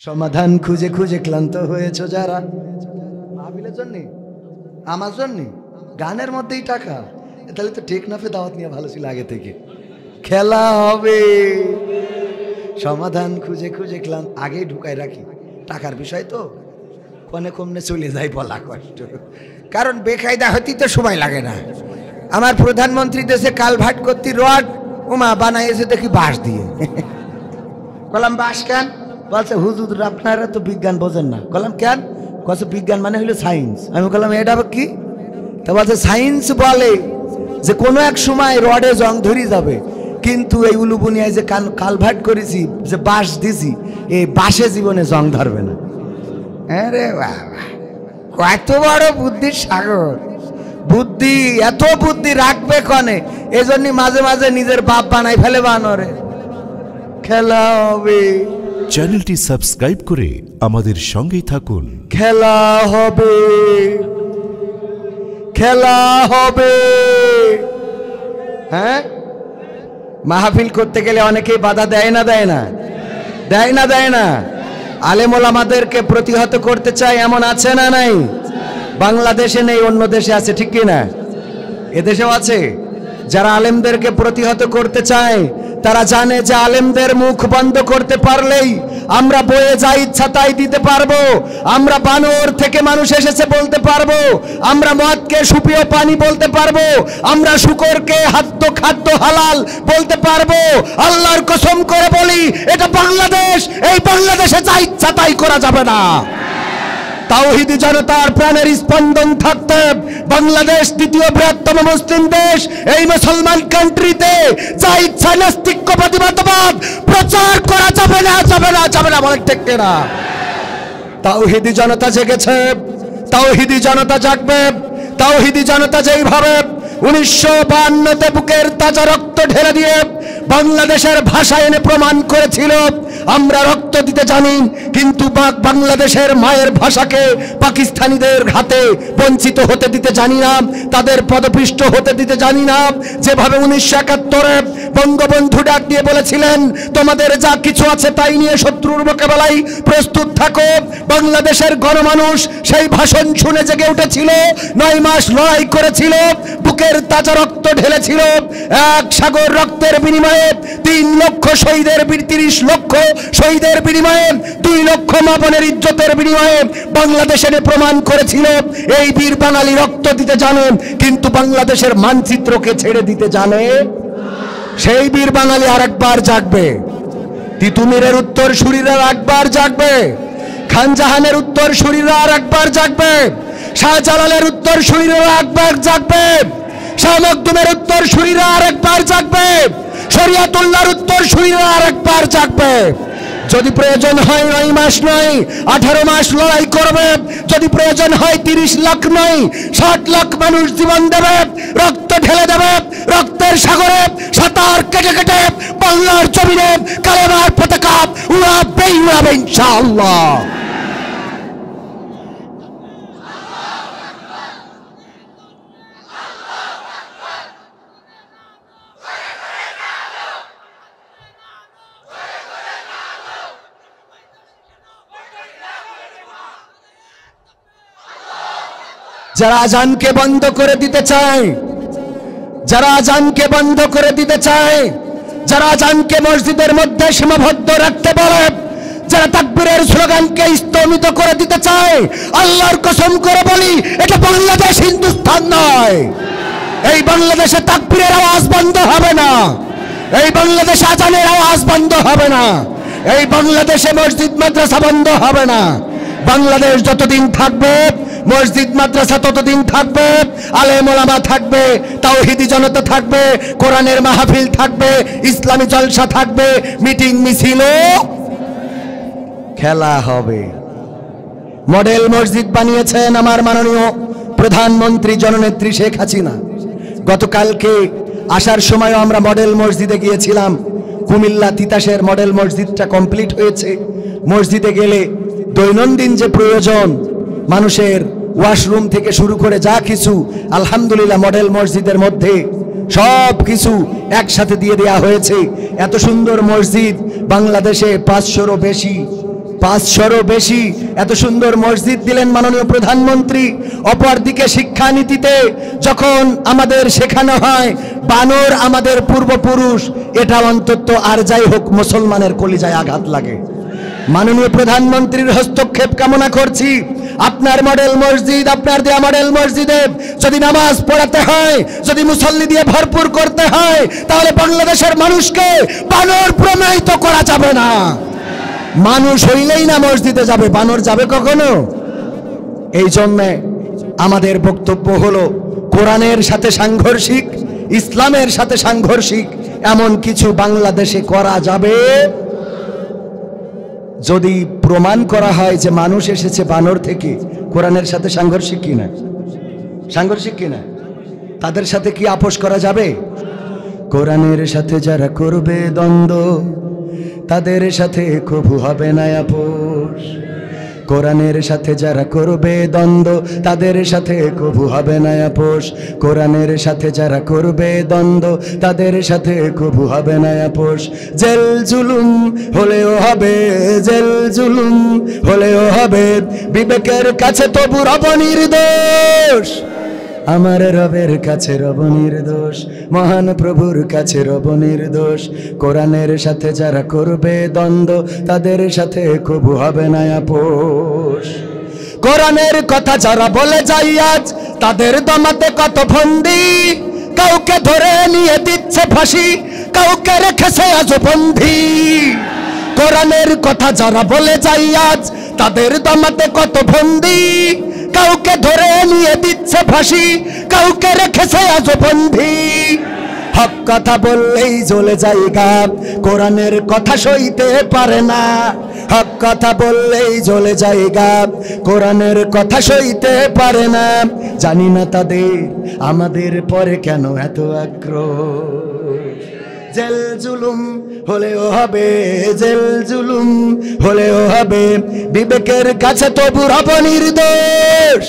সমাধান খুঁজে খুঁজে ক্লান্ত হয়েছ যারা, মাহফিলের জন্য, আমার জন্য, গানের মধ্যেই টাকা, তাহলে তো টেকনাফে দাওয়াত নিয়ে ভালো ছিল আগে থেকে। খেলা হবে, সমাধান খুঁজে খুঁজে ক্লান্ত, আগেই ঢুকায় রাখি, টাকার বিষয় তো কনে কমনে চলে যায় বলা কষ্ট, কারণ বেকায়দা হতেই তো সময় লাগে না। আমার প্রধানমন্ত্রী দেশে কালভার্ট করতে রড উমা বানাইছে দেখি বাঁশ দিয়ে। বললাম বাঁশ কেন? বলছে হুজুর আপনারা তো বিজ্ঞান বোঝেন না। বললাম কেন? বলছে বিজ্ঞান মানে হলো সায়েন্স। আমি বললাম এটা কি? তা বলছে সায়েন্স বলে যে কোনো এক সময় রডে জং ধরে যাবে, কিন্তু এই উলুবুনিয়ায় যে কালভার্ট করেছি, যে বাঁশ দিছি, এই বাঁশে জীবনে জং ধরবে না। আরে বাবা, কত বড় বুদ্ধির সাগর! বুদ্ধি, এত বুদ্ধি রাখবে কনে? এজন্য মাঝে মাঝে নিজের বাপ বানাই ফেলে বানরে। খেলা হবে, চ্যানেলটি সাবস্ক্রাইব করে আমাদের সঙ্গেই থাকুন। খেলা হবে, খেলা হবে। হ্যাঁ, মাহফিল করতে গেলে অনেকেই বাধা দেয় না, দেয় না, দেয় না, দেয় না। আলেম ওলামাদেরকে প্রতিহত করতে চায় এমন আছে না নাই? বাংলাদেশে নেই, অন্য দেশে আছে, ঠিক কি না? এদেশেও আছে। যারা আলেমদেরকে প্রতিহত করতে চায় তারা জানে যে আলেমদের মুখ বন্ধ করতে পারলেই আমরা বয়ে যা ইচ্ছা তাই দিতে পারবো। আমরা বানর থেকে মানুষ এসেছে বলতে পারবো, আমরা মদকে সুপেয় পানি বলতে পারবো, আমরা শুকরকে খাদ্য হালাল বলতে পারবো। আল্লাহর কসম করে বলি, এটা বাংলাদেশ, এই বাংলাদেশে যা ইচ্ছা তাই করা যাবে না। তাওহীদি জনতার প্রাণের স্পন্দন থাকতে বাংলাদেশ দ্বিতীয় বৃহত্তম মুসলিম দেশ, এই মুসলমান কান্ট্রিতে যা ইচ্ছা নাস্তিক্য প্রতিবাদবাদ প্রচার করা যাবে না, যাবে না, যাবে না, বলেন ঠিক না? তাওহীদি জনতা জেগেছে, তাওহীদি জনতা জাগবে। তাওহীদি জনতা যেইভাবে 1952-তে বুকের তাজা রক্ত ঢেলে দিয়ে বাংলাদেশের ভাষা এনে প্রমাণ করেছিল আমরা রক্ত দিতে জানি, কিন্তু বাংলাদেশের মায়ের ভাষাকে পাকিস্তানিদের হাতে বঞ্চিত হতে দিতে জানি না, তাদের পদপিষ্ট হতে দিতে জানি না। যেভাবে 1971-এ বঙ্গবন্ধু ডাক দিয়ে বলেছিলেন, তোমাদের যা কিছু আছে তাই নিয়ে শত্রুর মোকাবেলায় প্রস্তুত থাকো, বাংলাদেশের গণমানুষ সেই ভাষণ শুনে জেগে উঠেছিল, 9 মাস লড়াই করেছিল, বুকের তাজা রক্ত ঢেলেছিল। এক সাগর রক্তের বিনিময়ে 3 লক্ষ শহীদের, 30 লক্ষ শহীদের বিনিময়ে, 2 লক্ষ মা বোনের ইজ্জতের বিনিময়ে বাংলাদেশে প্রমাণ করেছিল এই বীর বাঙালি রক্ত দিতে জানে, কিন্তু বাংলাদেশের মানচিত্রকে ছেড়ে দিতে জানে। সেই বীর বাঙালি আরেকবার জাগবে। তিতুমিরের উত্তর সুরীরা আরেকবার জাগবে, খানজাহানের উত্তর সুরীরা আরেকবার জাগবে, শাহজালালের উত্তর সুরীরা আরেকবার জাগবে, শাহ মখদুমের উত্তর সুরীরা আরেকবার জাগবে, শরিয়াতুল্লাহর উত্তর সুরীরা আরেকবার জাগবে। যদি প্রয়োজন হয় 9 মাস নয় 18 মাস লড়াই করবে, যদি প্রয়োজন হয় 30 লাখ নয় 60 লাখ মানুষ জীবন দেবে, রক্ত ঢেলে দেবে, রক্তের সাগরে সাঁতার কেটে কেটে বাংলার জমিনে কালেমার পতাকা উড়াবে, উড়াবে ইনশাআল্লাহ। যারা আজানকে বন্ধ করে দিতে চায়, যারা আজানকে বন্ধ করে দিতে চায়, যারা আজানকে মসজিদের মধ্যে সীমাবদ্ধ রাখতে বলে, যারা তাকবীরের স্লোগানকে স্তম্ভিত করে দিতে চায়, আল্লাহর কসম করে বলি, এটা বাংলাদেশ, হিন্দুস্তান নয়। এই বাংলাদেশে তাকবীরের আওয়াজ বন্ধ হবে না, এই বাংলাদেশে আজানের আওয়াজ বন্ধ হবে না, এই বাংলাদেশে মসজিদ মাদ্রাসা বন্ধ হবে না। বাংলাদেশ যতদিন থাকবে, মসজিদ মাদ্রাসা ততদিন থাকবে, আলেম ওলামা থাকবে, তাওহীদি জনতা থাকবে, কোরআনের মাহফিল থাকবে, ইসলামী জলসা থাকবে, মিটিং মিছিলও, খেলা হবে। মডেল মসজিদ বানিয়েছেন আমার মাননীয় প্রধানমন্ত্রী জননেত্রী শেখ হাসিনা। গতকালকে আসার সময় আমরা মডেল মসজিদে গিয়েছিলাম, কুমিল্লা তিতাসের মডেল মসজিদটা কমপ্লিট হয়েছে। মসজিদে গেলে দৈনন্দিন যে প্রয়োজন মানুষের, ওয়াশরুম থেকে শুরু করে যা কিছু, আলহামদুলিল্লাহ মডেল মসজিদের মধ্যে সব কিছু একসাথে দিয়ে দেওয়া হয়েছে। এত সুন্দর মসজিদ বাংলাদেশে 500-রও বেশি 500-রও বেশি এত সুন্দর মসজিদ দিলেন মাননীয় প্রধানমন্ত্রী। অপরদিকে শিক্ষানীতিতে যখন আমাদের শেখানো হয় বানর আমাদের পূর্বপুরুষ, এটা অন্তত আর যাই হোক মুসলমানের কলিজায় আঘাত লাগে। মাননীয় প্রধানমন্ত্রীর হস্তক্ষেপ কামনা করছি। আপনার মডেল মসজিদ, আপনার দেয়া মডেল মসজিদে যদি নামাজ পড়াতে হয়, যদি মুসল্লি দিয়ে ভরপুর করতে হয়, তাহলে বাংলাদেশের মানুষকে বানর প্রমাণিত করা যাবে না। মানুষ হইলেই না মসজিদে যাবে, বানর যাবে কখনো? এই জন্য আমাদের বক্তব্য হলো কোরআনের সাথে সাংঘর্ষিক, ইসলামের সাথে সাংঘর্ষিক এমন কিছু বাংলাদেশে করা যাবে যদি প্রমাণ করা হয় যে মানুষ এসেছে বানর থেকে। কোরআনের সাথে সাংঘর্ষিক কিনা? সাংঘর্ষিক কিনা? তাদের সাথে কি আপোষ করা যাবে? কোরআনের সাথে যারা করবে দ্বন্দ্ব তাদের সাথে কবু হবে না আপোষ। কোরআনের সাথে যারা করবে দ্বন্দ্ব তাদের সাথে কবু হবে না আপোষ। কোরআনের সাথে যারা করবে দ্বন্দ্ব তাদের সাথে কবু হবে না আপোষ। জেল জুলুম হলেও হবে, জেল জুলুম হলেও হবে, বিবেকের কাছে তবু রব নির্দোষ। আমার রবের কাছে রব নির্দোষ, মহান প্রভুর কাছে রব নির্দোষ। কোরআনের সাথে যারা করবে দ্বন্দ্ব তাদের সাথে কবু হবে না আপোষ। কোরআনের কথা যারা বলে যাই আজ তাদের দমাতে কত ফন্দি, কাউকে ধরে নিয়ে দিচ্ছে ফাঁসি, কাউকে রেখেছে আজ বন্দী। কোরআনের কথা যারা বলে যাই আজ তাদের দমাতে কত ফন্দি, কাউকে ধরে নিয়ে দিচ্ছে ফাঁসি, কাউকে রেখেছে আজ বন্দী। হক কথা বললেই জ্বলে যায় গাব, কোরআনের কথা সইতে পারে না। হক কথা বললেই জ্বলে যায় গাব, কোরআনের কথা সইতে পারে না। জানি না তাদের আমাদের পরে কেন এত আক্রোশ। জেল জুলুম হলেও হবে, জেল জুলুম হলেও হবে, বিবেকের কাছে তবু রব নির্দোষ।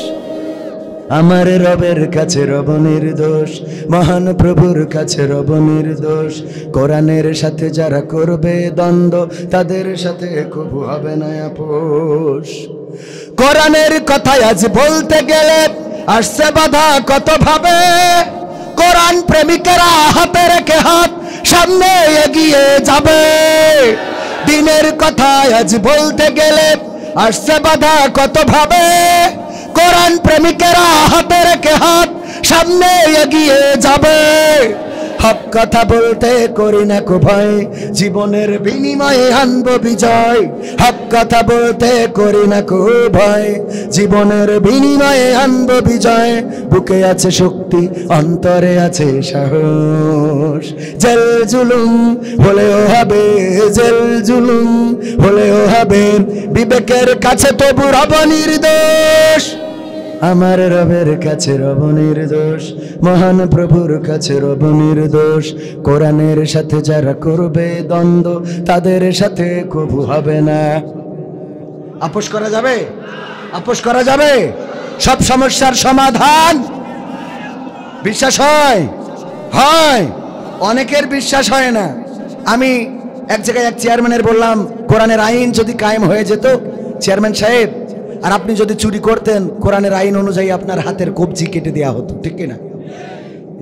আমার রবের কাছে রব নির্দোষ, মহান প্রভুর কাছে রব নির্দোষ। কোরআনের সাথে যারা করবে দ্বন্দ্ব তাদের সাথে কবু হবে না আপোষ। কোরআনের কথাই আজ বলতে গেলে আসছে বাধা কত ভাবে, কোরআন প্রেমিকেরা হাতে রেখে হাত সামনে এগিয়ে যাবে। দিনের কথা আজ বলতে গেলে আসছে বাধা কত ভাবে, কোরআন প্রেমিকেরা হাতে রেখে হাত সামনে এগিয়ে যাবে। হক কথা বলতে করি না কো ভয়, জীবনের বিনিময়ে আনবো বিজয়। হক কথা বলতে করি না কো ভয়, জীবনের বিনিময়ে আনবো বিজয়। বুকে আছে শক্তি, অন্তরে আছে সাহস। জেল জুলুম হলেও হবে, জেল জুলুম হলেও হবে, বিবেকের কাছে তবু রব নির্দোষ। আমার রবের কাছে রব নির্দোষ, মহান প্রভুর কাছে রব নির্দোষ। কোরআনের সাথে যারা করবে দ্বন্দ্ব তাদের সাথে কবু হবে না। আপোষ করা যাবে? আপোষ করা যাবে? সব সমস্যার সমাধান বিশ্বাস হয়? হয়। অনেকের বিশ্বাস হয় না। আমি এক জায়গায় এক চেয়ারম্যানের বললাম, কোরআনের আইন যদি কায়েম হয়ে যেত চেয়ারম্যান সাহেব, আর আপনি যদি চুরি করতেন কোরআনের আইন অনুযায়ী আপনার হাতের কবজি কেটে দেওয়া হতো, ঠিক কিনা?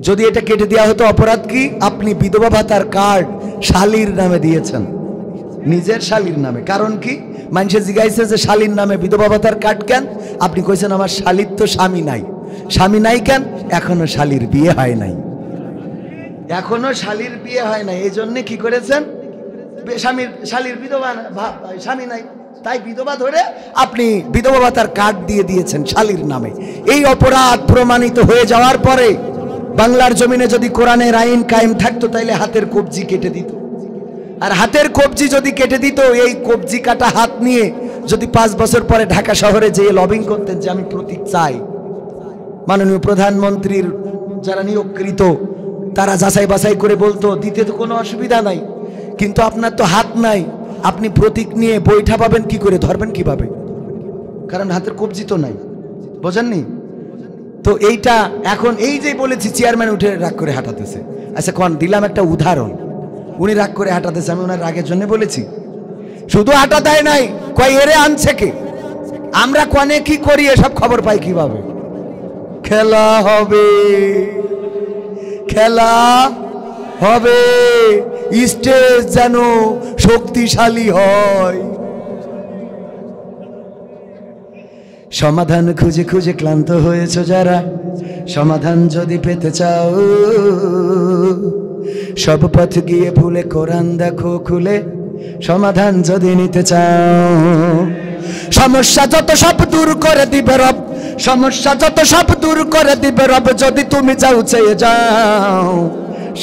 যদি এটা কেটে দেওয়া হতো অপরাধ কি? আপনি বিধবা ভাতার কার্ড শালীর নামে দিয়েছেন, নিজের শালীর নামে। কারণ কি? মানুষে জিজ্ঞাসা যে শালীর নামে বিধবা ভাতার কার্ড কেন? আপনি কইছেন আমার শালীর তো স্বামী নাই। স্বামী নাই কেন? এখনো শালীর বিয়ে হয় নাই, এখনো শালীর বিয়ে হয় নাই। এই জন্য কি করেছেন? শালীর বিধবা স্বামী নাই, তাই বিধবা ধরে আপনি বিধবা ভাতার কার্ড দিয়ে দিয়েছেন শালীর নামে। এই অপরাধ প্রমাণিত হয়ে যাওয়ার পরে বাংলার জমিনে যদি কোরআনের আইন কায়েম থাকতো তাইলে হাতের কবজি কেটে দিত। আর হাতের কবজি যদি কেটে দিত, এই কবজি কাটা হাত নিয়ে যদি 5 বছর পরে ঢাকা শহরে যেয়ে লবিং করতেন যে আমি প্রতীক চাই, মাননীয় প্রধানমন্ত্রীর যারা নিয়োগকৃত তারা যাচাই বাছাই করে বলতো দিতে তো কোনো অসুবিধা নাই, কিন্তু আপনার তো হাত নাই, আপনি প্রতীক নিয়ে বইটা পাবেন কি করে, ধরবেন কিভাবে? কারণ হাতের কবজি তো নাই। বোঝেননি তো? এইটা এখন এই যে বলেছি চেয়ারম্যান উঠে রাগ করে হাঁটাতেছে। আচ্ছা কোন দিলাম একটা উদাহরণ, উনি রাগ করে হাঁটাতেছে, আমি ওনার রাগের জন্য বলেছি? শুধু আটা দেয় নাই, কয় এরে আনছে কে, আমরা কনে কি করি এসব খবর পাই কিভাবে? খেলা হবে, খেলা হবে, স্টেজ যেন শক্তিশালী হয়। সমাধান খুঁজে খুঁজে ক্লান্ত হয়েছে যারা, সমাধান যদি পেতে চাও সব পথ গিয়ে ভুলে কোরআন দেখো খুলে, সমাধান যদি নিতে চাও। সমস্যা যত সব দূর করে দিবে রব, সমস্যা যত সব দূর করে দিবে রব, যদি তুমি চাও চেয়ে যাও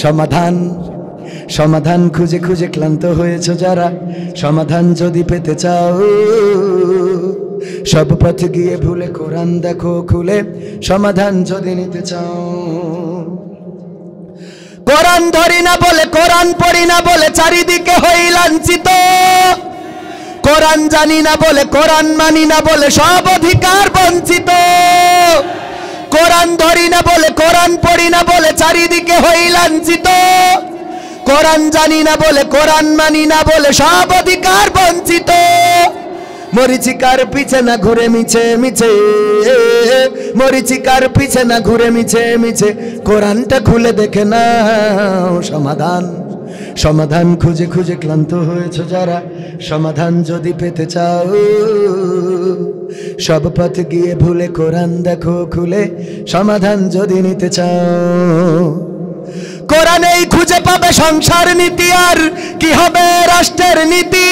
সমাধান। সমাধান খুঁজে খুঁজে ক্লান্ত হয়েছে যারা, সমাধান যদি পেতে চাও সব পথ গিয়ে ভুলে কোরআন দেখো খুলে, সমাধান যদি নিতে চাও। কোরআন ধরি না বলে, কোরআন পড়ি না বলে চারিদিকে হই লাঞ্ছিত, কোরআন জানি না বলে, কোরআন মানি না বলে সব অধিকার বঞ্চিত। কোরআন ধরি না বলে, কোরআন পড়ি না বলে চারিদিকে হই লাঞ্ছিত, কোরআন জানি না বলে, কোরআন মানি না বলে সব অধিকার বঞ্চিত। মরিচিকার পিছে না ঘুরে মিছে মিছে, মরিচিকার পিছে না ঘুরে মিছে মিছে, কোরআনটা খুলে দেখে নাও সমাধান। সমাধান খুঁজে খুঁজে ক্লান্ত হয়েছে যারা, সমাধান যদি পেতে চাও সব পথ গিয়ে ভুলে কোরআন দেখো খুলে, সমাধান যদি নিতে চাও। কোরআনেই খুঁজে পাবে সংসার নীতি, আর কি হবে রাষ্ট্রের নীতি।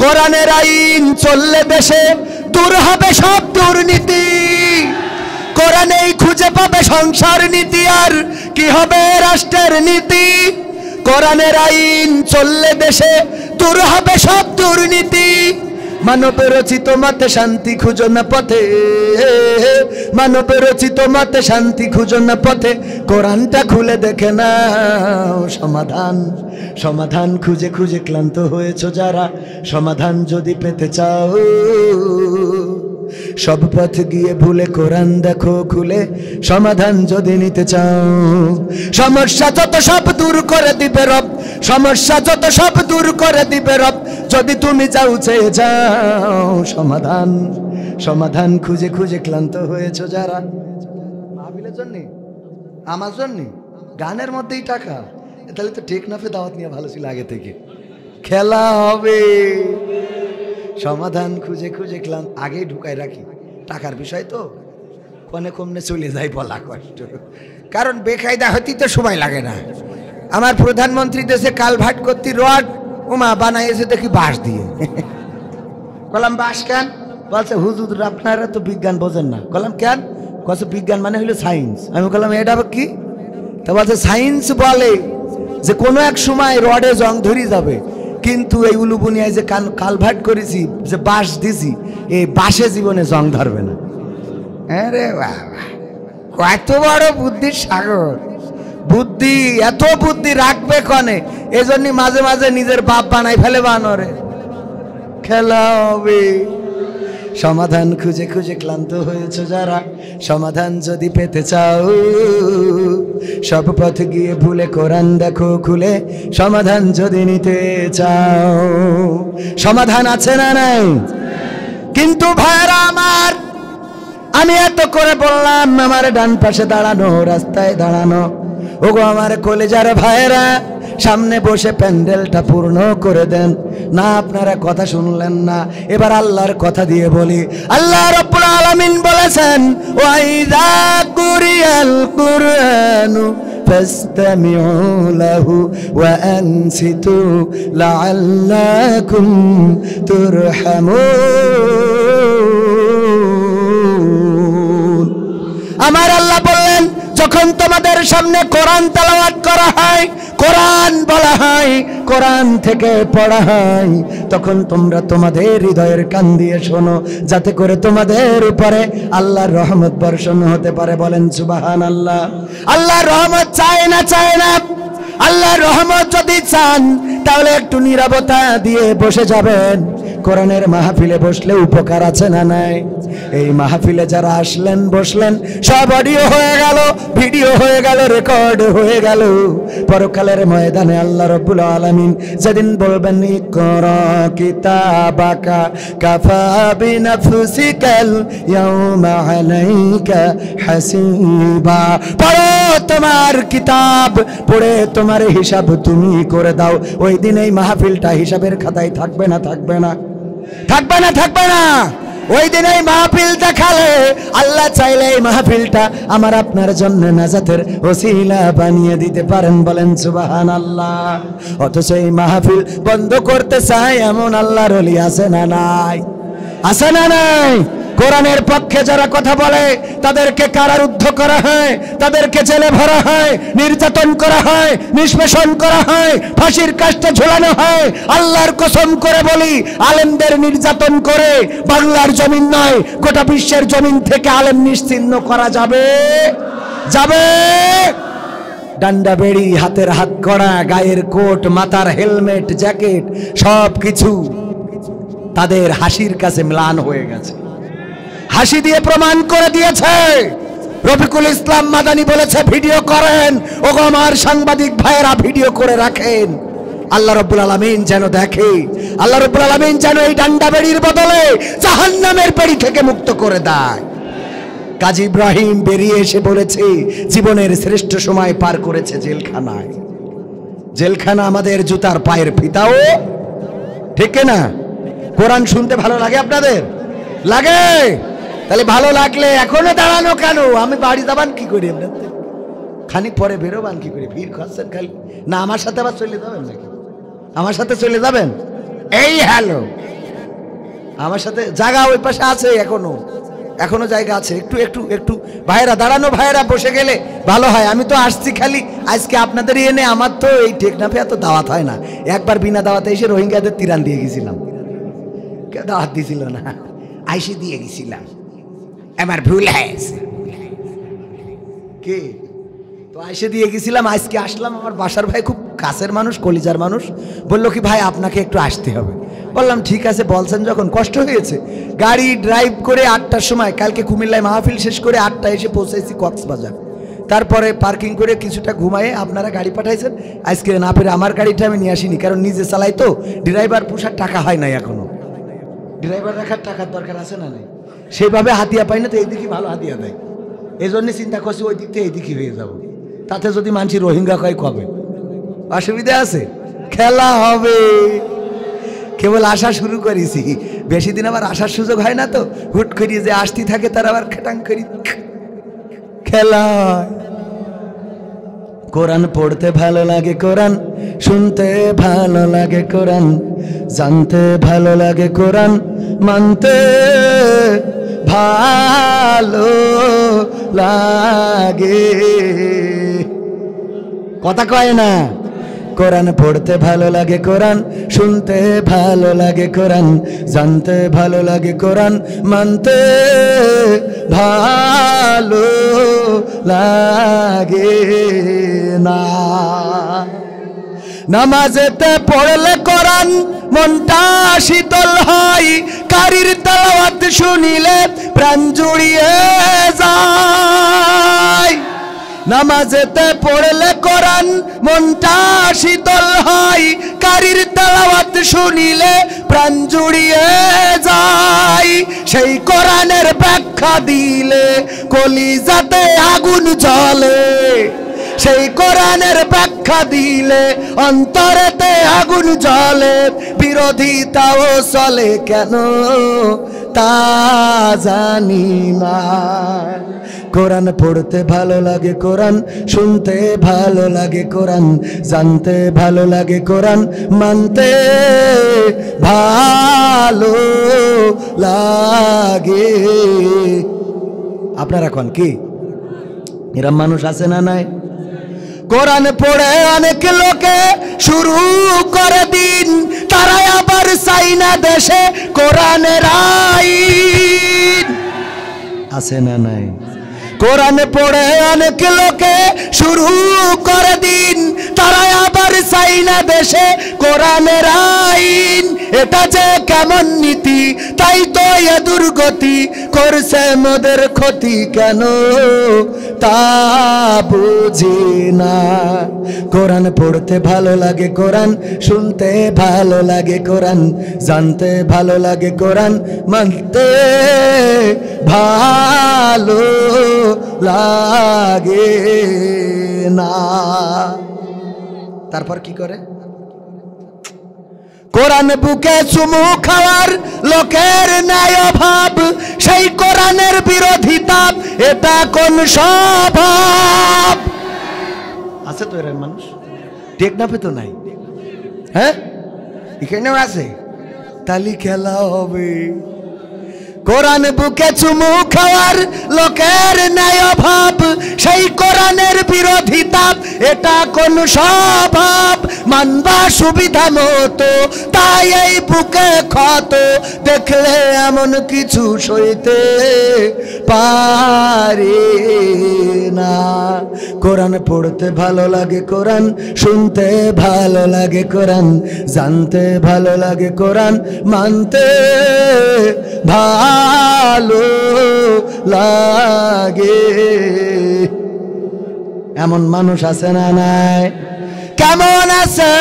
কোরআনের আইন চললে দেশে দূর হবে সব দুর্নীতি। কোরআনেই খুঁজে পাবে সংসার নীতি, আর কি হবে রাষ্ট্রের নীতি। কোরআনের আইন চললে দেশে দূর হবে সব দুর্নীতি। মানব রচিত মতে শান্তি খুঁজো না পথে, মানব রচিত মতে শান্তি খুঁজো না পথে, কোরআনটা খুলে দেখে নাও সমাধান। সমাধান খুঁজে খুঁজে ক্লান্ত হয়েছো যারা, সমাধান যদি পেতে চাও সব পথ গিয়ে ভুলে কোরআন দেখো খুলে, সমাধান যদি নিতে চাও। সমস্যা যত সব দূর করে দিবে রব, সমস্যা যত সব দূর করে দিবে রব, যদি তুমি চাও চেয়ে যাও সমাধান। সমাধান খুঁজে খুঁজে ক্লান্ত হয়েছো যারা, মাহফিলের জন্য, আমার জন্য, গানের মধ্যেই টাকা, তাহলে তো টেকনাফে দাওয়াত নিয়ে ভালো ছিল আগে থেকে। খেলা হবে, সমাধান খুঁজে খুঁজে ক্লান্ত, আগেই ঢুকাই রাখি, টাকার বিষয় তো কনে কমনে চলে যায় বলা কষ্ট, কারণ বেকায়দা হতেই তো সময় লাগে না। আমার প্রধানমন্ত্রী দেশে কালভার্ট করতে রড ওমা বানাইছে দেখি বাঁশ দিয়ে। বললাম বাঁশ কেন? বলছে হুজুর আপনারা তো বিজ্ঞান বোঝেন না। বললাম কেন? কত বিজ্ঞান মানে হলো সায়েন্স। আমি বললাম এটা কি? তা বলছে সায়েন্স বলে যে কোনো এক সময় রডে জং ধরে যাবে, কিন্তু এই উলুবনিয়ায় যে কালভার্ট করেছি, যে বাঁশ দিছি, এই বাঁশে জীবনে জং ধরবে না। আরে বাবা, কত বড় বুদ্ধির সাগর! বুদ্ধি, এত বুদ্ধি রাখবে কনে? এজন্য মাঝে মাঝে নিজের বাপ বানাই ফেলে বানরে। খেলা হবে, সমাধান খুঁজে খুঁজে ক্লান্ত হয়েছে যারা, সমাধান যদি পেতে চাও সব পথ গিয়ে ভুলে কোরআন দেখো খুলে, সমাধান যদি নিতে চাও। সমাধান আছে না নাই? কিন্তু ভাইরা আমার, আমি এত করে বললাম আমার ডান পাশে দাঁড়ানো, রাস্তায় দাঁড়ানো ওগো আমার কলেজার ভাইরা, সামনে বসে প্যান্ডেলটা পূর্ণ করে দেন না। আপনারা কথা শুনলেন না, এবার আল্লাহর কথা দিয়ে বলি। আল্লাহ রাব্বুল আলামিন বলেছেন, ওয়াইদা কুরিয়াল কুরআনু ফাসতামিউ লাহু ওয়া আনসিতু লাআল্লাকুম তুরহামুন। আমার আল্লাহ বললেন, যখন তোমাদের সামনে কোরআন তেলাওয়াত করা হয়, কোরআন বলা হয়, কোরআন থেকে পড়া হয়, তখন তোমরা তোমাদের হৃদয়ের কান দিয়ে শোনো, যাতে করে তোমাদের উপরে আল্লাহর রহমত বর্ষণ হতে পারে। বলেন সুবহানাল্লাহ। আল্লাহর রহমত চায় না, চায় না। আল্লাহর রহমত যদি চান তাহলে একটু নীরবতা দিয়ে বসে যাবেন, কোরআনের মাহফিলে বসলে উপকার আছে না নাই? এই মাহফিলে যারা আসলেন বসলেন সব অডিও হয়ে গেল, ভিডিও হয়ে গেল, রেকর্ড হয়ে গেল। পরকালের ময়দানে আল্লাহ রাব্বুল আলামিন যেদিন বলবেন ইকরা কিতাবাকা কাফা বিনাফসিকাল ইয়াউমা আলাইকা হাসিবা, পড়ো তোমার কিতাব, পড়ে তোমার হিসাব তুমি করে দাও। ওই দিন এই মাহফিলটা হিসাবের খাতায় থাকবে না? থাকবে না? থাকবে না? থাকবে না? ওই দিন এই মাহফিল দেখালে আল্লাহ চাইলে এই মাহফিলটা আমার আপনার জন্য নাজাতের ওসিলা বানিয়ে দিতে পারেন। বলেন সুবহানাল্লাহ। অথচ এই মাহফিল বন্ধ করতে চায় এমন আল্লাহর ওলি আছে না নাই? আছে না নাই? কোরআনের পক্ষে যারা কথা বলে তাদেরকে কারারুদ্ধ করা হয়, তাদেরকে জেলে ভরা হয়, নির্যাতন করা হয়, নিষ্পেষণ করা হয়, ফাঁসির কাস্টে ঝোলানো হয়। আল্লাহর কসম করে বলি, আলেমদের নির্যাতন করে বাংলার জমিন নয় গোটা বিশ্বের জমিন থেকে আলেম নিশ্চিহ্ন করা যাবে? যাবে? ডান্ডা বেড়ি, হাতের হাত কড়া, গায়ের কোট, মাথার হেলমেট, জ্যাকেট সব কিছু তাদের হাসির কাছে ম্লান হয়ে গেছে। হাসি দিয়ে প্রমাণ করে দিয়েছে। রফিকুল ইসলাম মাদানী বলেছে ভিডিও করেন। ওগো আমার সাংবাদিক ভাইয়েরা ভিডিও করে রাখেন। আল্লাহ রাব্বুল আলামিন যেন দেখে, আল্লাহ রাব্বুল আলামিন যেন এই ডান্ডা বেড়ির বদলে জাহান্নামের বেড়ি থেকে মুক্ত করে দেয়। কাজী ইব্রাহিম বেরিয়ে এসে বলেছে জীবনের শ্রেষ্ঠ সময় পার করেছে জেলখানায়। জেলখানা আমাদের জুতার পায়ের ফিতাও, ঠিক না? কোরআন শুনতে ভালো লাগে আপনাদের? লাগে? তাহলে ভালো লাগলে এখনো দাঁড়ানো কেন? আমি বাড়ি যাবান কি করি? আপনার খানিক পরে বেরোবান কি করে? ভিড় খাচ্ছেন খালি না? আমার সাথে আবার চলে যাবেন নাকি? আমার সাথে চলে যাবেন? এই হ্যালো, আমার সাথে জায়গা ওই পাশে আছে, এখনো জায়গা আছে। একটু একটু একটু ভাইরা দাঁড়ানো, ভাইরা বসে গেলে ভালো হয়। আমি তো আসছি খালি আজকে আপনাদের এনে, আমার তো এই টেকনাফে এত দাওয়াত হয় না। একবার বিনা দাওয়াতে এসে রোহিঙ্গাদের তিরান দিয়ে গেছিলাম। কেউ দাওয়াত দিছিল না, আইসি দিয়ে গেছিলাম। আমার ভুল হয়েছে কে তো আইসে দিয়ে গেছিলাম। আজকে আসলাম। আমার বাসার ভাই খুব কাছের মানুষ, কলিজার মানুষ, বললো কি ভাই আপনাকে একটু আসতে হবে। বললাম ঠিক আছে, বলছেন যখন। কষ্ট হয়েছে, গাড়ি ড্রাইভ করে 8টার সময় কালকে কুমিল্লায় মাহফিল শেষ করে 8টায় এসে পৌঁছেছি কক্সবাজার। তারপরে পার্কিং করে কিছুটা ঘুমায়ে আপনারা গাড়ি পাঠাইছেন। আজকে না পেরে আমার গাড়িটা আমি নিয়ে আসিনি, কারণ নিজে চালাই তো। ড্রাইভার পোষার টাকা হয় নাই এখনো। ড্রাইভার রাখার টাকার দরকার আছে না নেই? সেইভাবে হাতিয়া পাই না তো, এইদিকে ভালো হাতিয়া দেয়। এই জন্য চিন্তা করছি ওই দিক থেকে এইদিকে হয়ে যাব। তাতে যদি মানছি রোহিঙ্গা কয় কবে? অসুবিধা আছে? খেলা হবে। কেবল আসা শুরু করেছি, বেশি দিন আবার আসার সুযোগ হয় না তো। হুট করিয়ে যে আসতে থাকে তার আবার খেটাং করি খেলা। কোরআন পড়তে ভালো লাগে, কোরআন শুনতে ভালো লাগে, কোরআন জানতে ভালো লাগে, কোরআন মানতে ভালো লাগে। কথা কয় না? কোরআন পড়তে ভালো লাগে, কোরআন শুনতে ভালো লাগে, কোরআন জানতে ভালো লাগে, কোরআন মানতে ভালো লাগে না। নামাজেতে পড়লে কোরআন মনটা শীতল হয়, কারির তেলাওয়াত শুনিলে প্রাণ জুড়িয়ে যায়। নামাজেতে পড়লে কোরআন মনটা শীতল হয়, কারির তেলাওয়াত শুনিলে প্রাণ জুড়িয়ে যায়। সেই কোরআনের ব্যাখ্যা দিলে কলিজাতে আগুন জ্বলে, সেই কোরআনের ব্যাখ্যা দিলে অন্তরেতে আগুন জ্বলে। বিরোধিতাও চলে কেন তা জানি না। কোরআন পড়তে ভালো লাগে, কোরআন শুনতে ভালো লাগে, কোরআন জানতে ভালো লাগে, কোরআন মানতে ভালো লাগে। আপনারা কোন কি এরম মানুষ আছে না নাই? কোরআন পড়ে অনেক লোকে শুরু করে দিন, তারা আবার চাইনা দেশে কোরআনের আইন। আছে না নাই? কোরআন পড়ে অনেক লোকে শুরু করে দিন, তারা আবার চাইনা দেশে কোরআনের আইন। এটা যে কেমন নীতি, তাই তো এ দুর্গতি করছে মোদের ক্ষতি কেন তা বুঝি না। কোরআন পড়তে ভালো লাগে, কোরআন শুনতে ভালো লাগে, কোরআন জানতে ভালো লাগে, কোরআন মানতে ভালো লাগে না। তারপর কি করে? কোরআন বুকে চুমু খাওয়ার লোকের নাই অভাব, সেই কোরআনের বিরোধিতা এটা কোন স্বভাব? আছে তো এর মানুষ, টেকনাফে তো নাই, হ্যাঁ এখানেও আছে, তালি খেলা হবে। কোরআন বুকে চুমু খাওয়ার লোকের নাই অভাব, সেই কোরআনের বিরোধিতা এটা কোন স্বভাব? মানবা সুবিধা মতো, তাই এই বুকে ক্ষত, দেখলে এমন কিছু সইতে পারে না। কোরআন পড়তে ভালো লাগে, কোরআন শুনতে ভালো লাগে, কোরআন জানতে ভালো লাগে, কোরআন মানতে ভালো লাগে। এমন মানুষ আছে না নাই? কেমন আছে?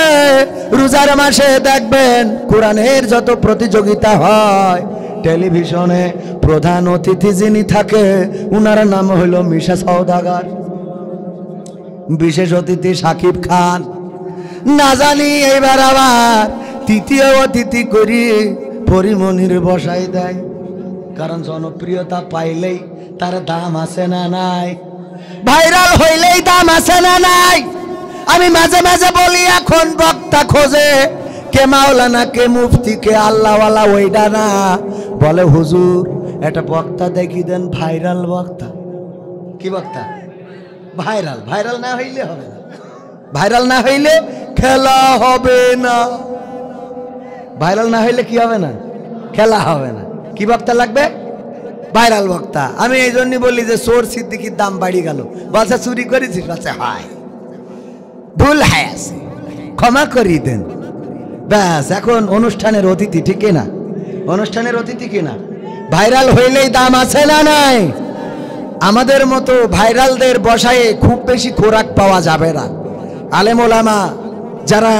রোজার মাসে দেখবেন কোরআনের যত প্রতিযোগিতা হয়, টেলিভিশনে প্রধান অতিথি যিনি থাকে উনার নাম হইল মিশা সওদাগর, বিশেষ অতিথি সাকিব খান। না জানি এইবার আবার তৃতীয় অতিথি করি পরিমণির বসাই দেয়, কারণ জনপ্রিয়তা পাইলেই তার দাম আছে না নাই? ভাইরাল হইলেই দাম আছে না নাই? আমি মাঝে মাঝে বলি এখন বক্তা খোঁজে, কে মাওলানা, কে মুফতি, কে আল্লাহওয়ালা, ওইটা না। বলে হুজুর একটা বক্তা দেখি দেন, ভাইরাল বক্তা। কি বক্তা? ভাইরাল। ভাইরাল না হইলে হবে না, ভাইরাল না হইলে খেলা হবে না। ভাইরাল না হইলে কি হবে না? খেলা হবে না। কি বক্তা লাগবে? ভাইরাল বক্তা। আমি এই জন্য বলি যে চোর সিদ্দিকির দাম বাড়ি গেল, বলছে চুরি করেছিস, বলছে হয়, ভুল হয় আছে, ক্ষমা করি দেন, ব্যাস। এখন অনুষ্ঠানের অতিথি, ঠিক না? অনুষ্ঠানের অতিথি কিনা? ভাইরাল হইলেই দাম আছে না নাই? আমাদের মতো ভাইরালদের বসায়ে খুব বেশি খোরাক পাওয়া যাবে না। আলেম ওলামা যারা,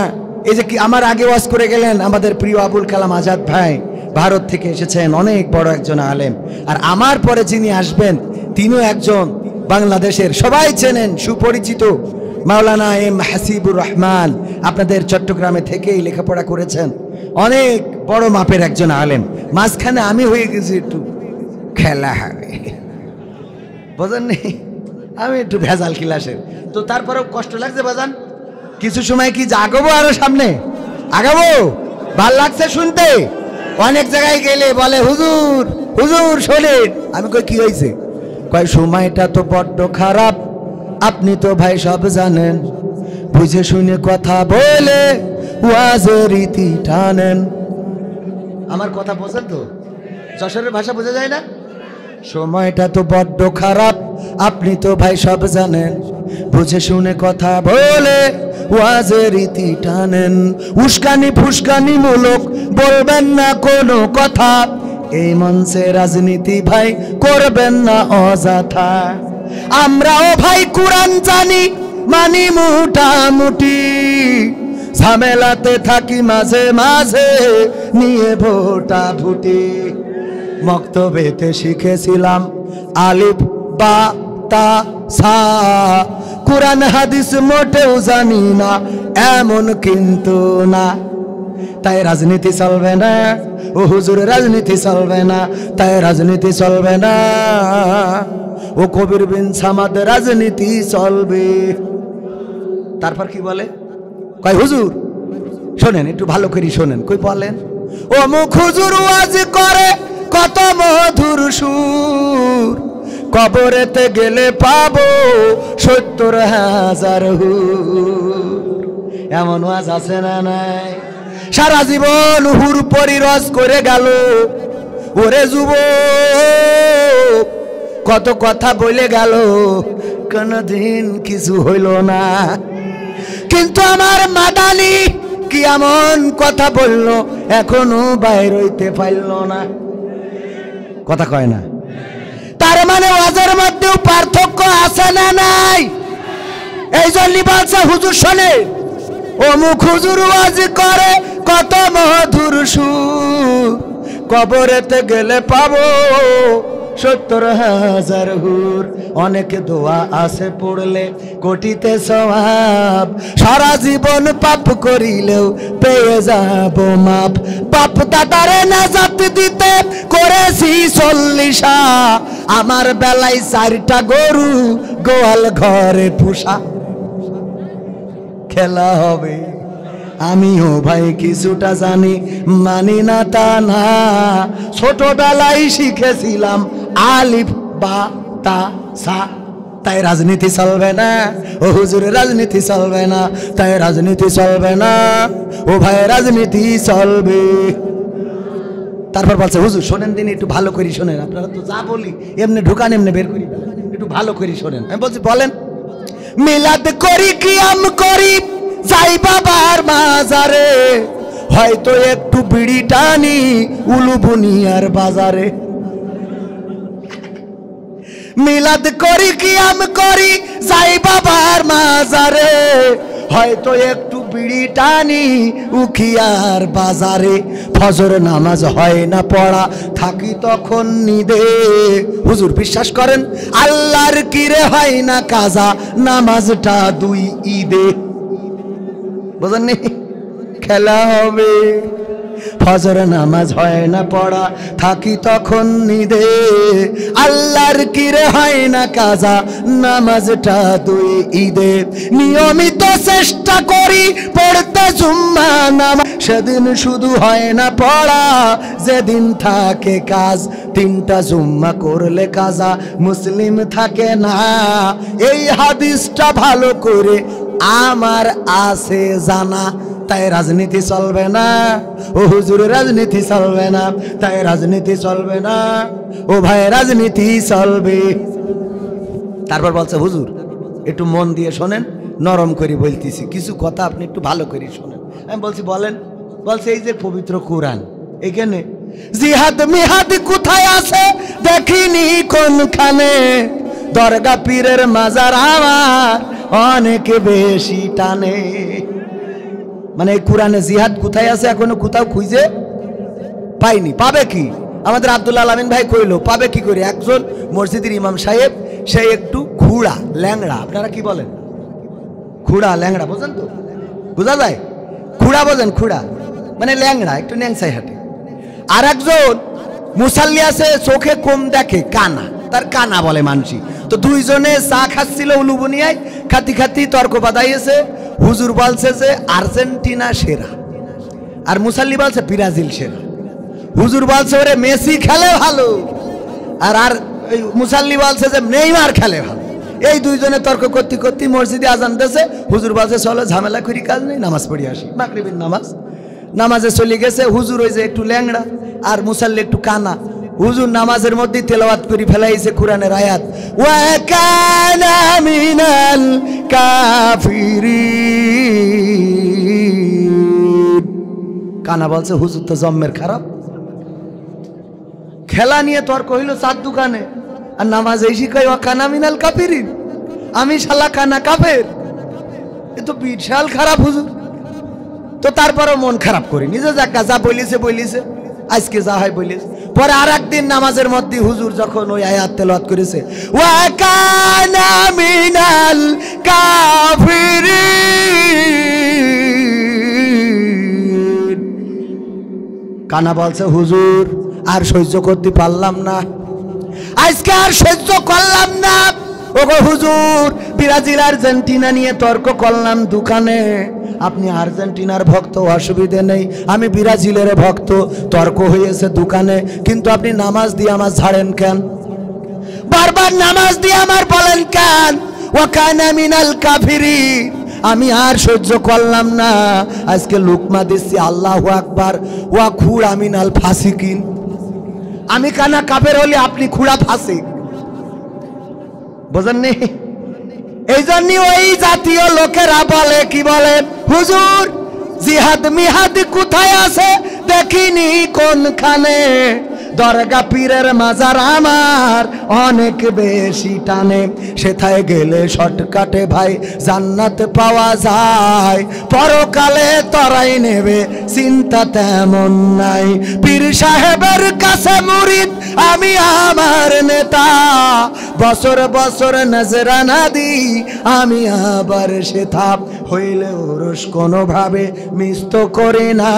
এই যে আমার আগে ওয়াজ করে গেলেন আমাদের প্রিয় আবুল কালাম আজাদ ভাই, ভারত থেকে এসেছেন, অনেক বড় একজন আলেম। আর আমার পরে যিনি আসবেন তিনিও একজন বাংলাদেশের সবাই চেনেন, সুপরিচিত মাওলানা এম হাসিবুর রহমান। আপনাদের চট্টগ্রামে থেকেই লেখাপড়া করেছেন, অনেক বড় মাপের একজন আলেম। মাঝখানে আমি হয়ে গেছি একটু খেলা হবে, বোঝেন নি? আমি একটু ভেজাল ক্লাসের, তো তারপরেও কষ্ট লাগছে বাজান। কিছু সময় কি আগাবো, আরো সামনে আগাবো, ভাল লাগছে শুনতে। অনেক জায়গায় গেলে বলে হুজুর হুজুর শোনেন, আমি কই কি হয়েছে? কয় সময়টা তো বড্ড খারাপ, আপনি তো ভাই সব জানেন, বুঝে শুনে কথা বলে ওয়াজের রীতি টানেন। আমার কথা বোঝেন তো? যশোরের ভাষা বোঝা যায় না? সময়টা তো বড্ড খারাপ, আপনি তো ভাই সব জানেন, বুঝে শুনে কথা বলে ওয়াজের রীতি টানেন। উস্কানি ফুস্কানি মূলক বলবেন না কোনো কথা, এই মঞ্চে রাজনীতি ভাই করবেন না অযথা। আমরাও ভাই কোরআন জানি, মানি মোটামুটি, ঝামেলাতে থাকি মাঝে মাঝে নিয়ে ভোটা ভুটি। মক্তবেতে শিখেছিলাম আলিফ বা তা সা, কোরআন হাদিস মোটেও জানি না এমন কিন্তু না। তাই রাজনীতি চলবে না, ও হুজুর রাজনীতি চলবে না, তাই রাজনীতি চলবে না। ও কবির বিন সামাদ রাজনীতি চলবে। তারপর কি বলে? কয় হুজুর শোনেন, একটু ভালো করে শোনেন। কই বলেন? ও মুখ হুজুর ওয়াজ করে কত মধুর সুর, কবরেতে গেলে পাবো ৭০,০০০ হুর। এমন ওয়াজ আছে না নাই? সারা জীবন হুর পরিরস করে গেল, ওরে যুবক কত কথা বলে গেল, কোনদিন কিছু হইল না। কিন্তু আমার মাদানি কি এমন কথা বলল, এখনো বাইর হইতে পারল না। কথা কয় না? তার মানে ওয়াজের মধ্যেও পার্থক্য আছে না নাই? এই জন্যই বলছে হুজুর শোনে, অমুক হুজুর ওয়াজ করে কত মধুর সুর, কবরেতে গেলে পাবো ৭০,০০০ হুর। অনেক দোয়া আছে পড়লে কোটিতে সওয়াব, সারা জীবন পাপ করিলেও পেয়ে যাব মাপ। বাপ দাদারে নাজাত দিতে করেছি ৪০, আমার বেলায় ৪টা গরু গোয়াল ঘরে পুষা। খেলা হবে আমিও ভাই কিছুটা জানি, মানি না তা না, ছোটবেলায় শিখেছিলাম আলিফ বা তা সা। তাই রাজনীতি চলবে না ও হুজুর, রাজনীতি চলবে না, তাই রাজনীতি চলবে না ও ভাই, রাজনীতি চলবে। তারপর বলছে হুজুর শোনেন দিন, একটু ভালো করে শোনেন, আপনারা তো যা বলি এমনি ঢুকান এমনি বের করি, একটু ভালো করে শোনেন। আমি বলছি বলেন। মিলাদ করি কিয়াম করি যাই বাবার মাজারে, হয়তো একটু বিড়ি টানি উলুবুনিয়ার বাজারে। মিলাদ করি কিয়াম করি যাই বাবার মাজারে, হয়তো একটু বিড়ি টানি উখিয়ার বাজারে। ফজর নামাজ হয় না পড়া, থাকি তখন নিদে। হুজুর বিশ্বাস করেন আল্লাহর কিরে হয় না কাজা, নামাজটা 2 ঈদে। বুঝেননি? খেলা হবে। ফজর নামাজ হয় না পড়া, থাকি তখন নিদে। আল্লাহর কিরে হয় না কাজা, নামাজটা 2 ঈদে। নিয়মিত চেষ্টা করি পড়তে জুম্মা নামাজ, সেদিন শুধু হয় না পড়া যেদিন থাকে কাজ। 3টা জুম্মা করলে কাজা মুসলিম থাকে না, এই হাদিসটা ভালো করে আমার আছে জানা। তাই রাজনীতি চলবে না ও হুজুর, রাজনীতি চলবে না, তাই রাজনীতি চলবে না ও ভাই, রাজনীতি চলবে। তারপর বলছে হুজুর একটু মন দিয়ে শোনেন, নরম করে বলতেছি কিছু কথা, আপনি একটু ভালো করে শোনেন। আমি বলছি বলেন। বলছে এই যে পবিত্র কোরআন, এখানে জিহাদ মিহাদ কোথায় আছে দেখিনি কোনখানে, দরগা পীরের মাজার আমার অনেক বেশি টানে। মানে এই কোরআনে জিহাদ কোথায় আছে এখনো কোথাও খুঁজে পাইনি। পাবে কি? আমাদের আব্দুল আলামিন ভাই কইলো পাবে কি করে? একজন মসজিদের ইমাম সাহেব, সে একটু খুড়া ল্যাংড়া। আপনারা কি বলেন? খুড়া ল্যাংড়া বোঝেন তো? বোঝা যায়? খুড়া বোঝেন? খুড়া মানে ল্যাংড়া, একটু ন্যাংসাই হাঁটে। আর একজন মুসাল্লি আছে, চোখে কম দেখে, কানা, তার কানা বলে মানসি। তো দুইজনে চা খাচ্ছিল উলুবনিয়ায়, খাতি খাতি তর্ক বাঁধাইয়েছে। হুজুর বলছে যে আর্জেন্টিনা সেরা, আর মুসাল্লি বলছে ব্রাজিল সেরা। হুজুর বলছে ওরে মেসি খেলে ভালো, আর মুসাল্লি বলছে যে নেইমার খেলে ভালো। এই দুইজনে তর্ক করতে করতে মসজিদে আজান দিয়েছে। হুজুর বলছে চলো ঝামেলা করি, কাজ নেই, নামাজ পড়ি আসি। মাগরিবের নামাজে চলে গেছে। হুজুর ওই যে একটু ল্যাংড়া আর মুসাল্লি একটু কানা। হুজুর নামাজের মধ্যে তেলাওয়াত করে ফেলাইছে কোরআনের আয়াত, ওয়া কানা মিনাল কাফিরিন। কানা বলছে হুজুর তো জম্মের খারাপ। খেলা নিয়ে তর্ক হইল 4 দোকানে, আর নামাজ এই শিখাই ওয়া কানা মিনাল কাফিরিন, আমি শালা কানা কাফের। এ তো বিশাল খারাপ হুজুর। তো তারপরও মন খারাপ করি, নিজে যা বলিছে আজকে যা হয় বলিস। পরে আর একদিন নামাজের মধ্যে হুজুর যখন ওই আয়াত তেলাওয়াত করেছে, ওয়া কানা মিনাল কাফিরিন, কানা বলছে হুজুর আর সহ্য করতে পারলাম না, আজকে আর সহ্য করলাম না। ওগো হুজুর ব্রাজিল আর্জেন্টিনা নিয়ে তর্ক করলাম দোকানে, আপনি আর্জেন্টিনার ভক্ত, অসুবিধে নেই, আমি ব্রাজিলের ভক্ত, তর্ক হয়েছে দোকানে, কিন্তু আপনি নামাজ দিয়ে আমার ছাড়েন কেন? বারবার নামাজ দিয়ে আমার বলেন কেন? ওয়া কানা মিনাল কাফিরিন, আমি আর সহ্য করলাম না, আজকে লুকমা দিচ্ছি আল্লাহু আকবার, ওয়া খুড়া মিনাল ফাসিকিন। আমি কানা কাফের হলে আপনি খুড়া ফাসিক। বোঝেননি? এই জন্য ওই জাতীয় লোকেরা বলে, কি বলে? হুজুর জিহাদ মিহাদ কোথায় আছে দেখিনি কোনখানে, দরগা পীরের মাজার আমার অনেক বেশি টানে। সেথায় গেলে শর্টকাটে ভাই জান্নাত পাওয়া যায়, পরকালে তরাই নেবে চিন্তা তেমন নাই। পীর সাহেবের কাছে মুরিদ আমি আমার নেতা, বছর বছর নজরানা দিই আমি আবার সেথা। হইলে ওরস কোনোভাবে মিস তো করি না,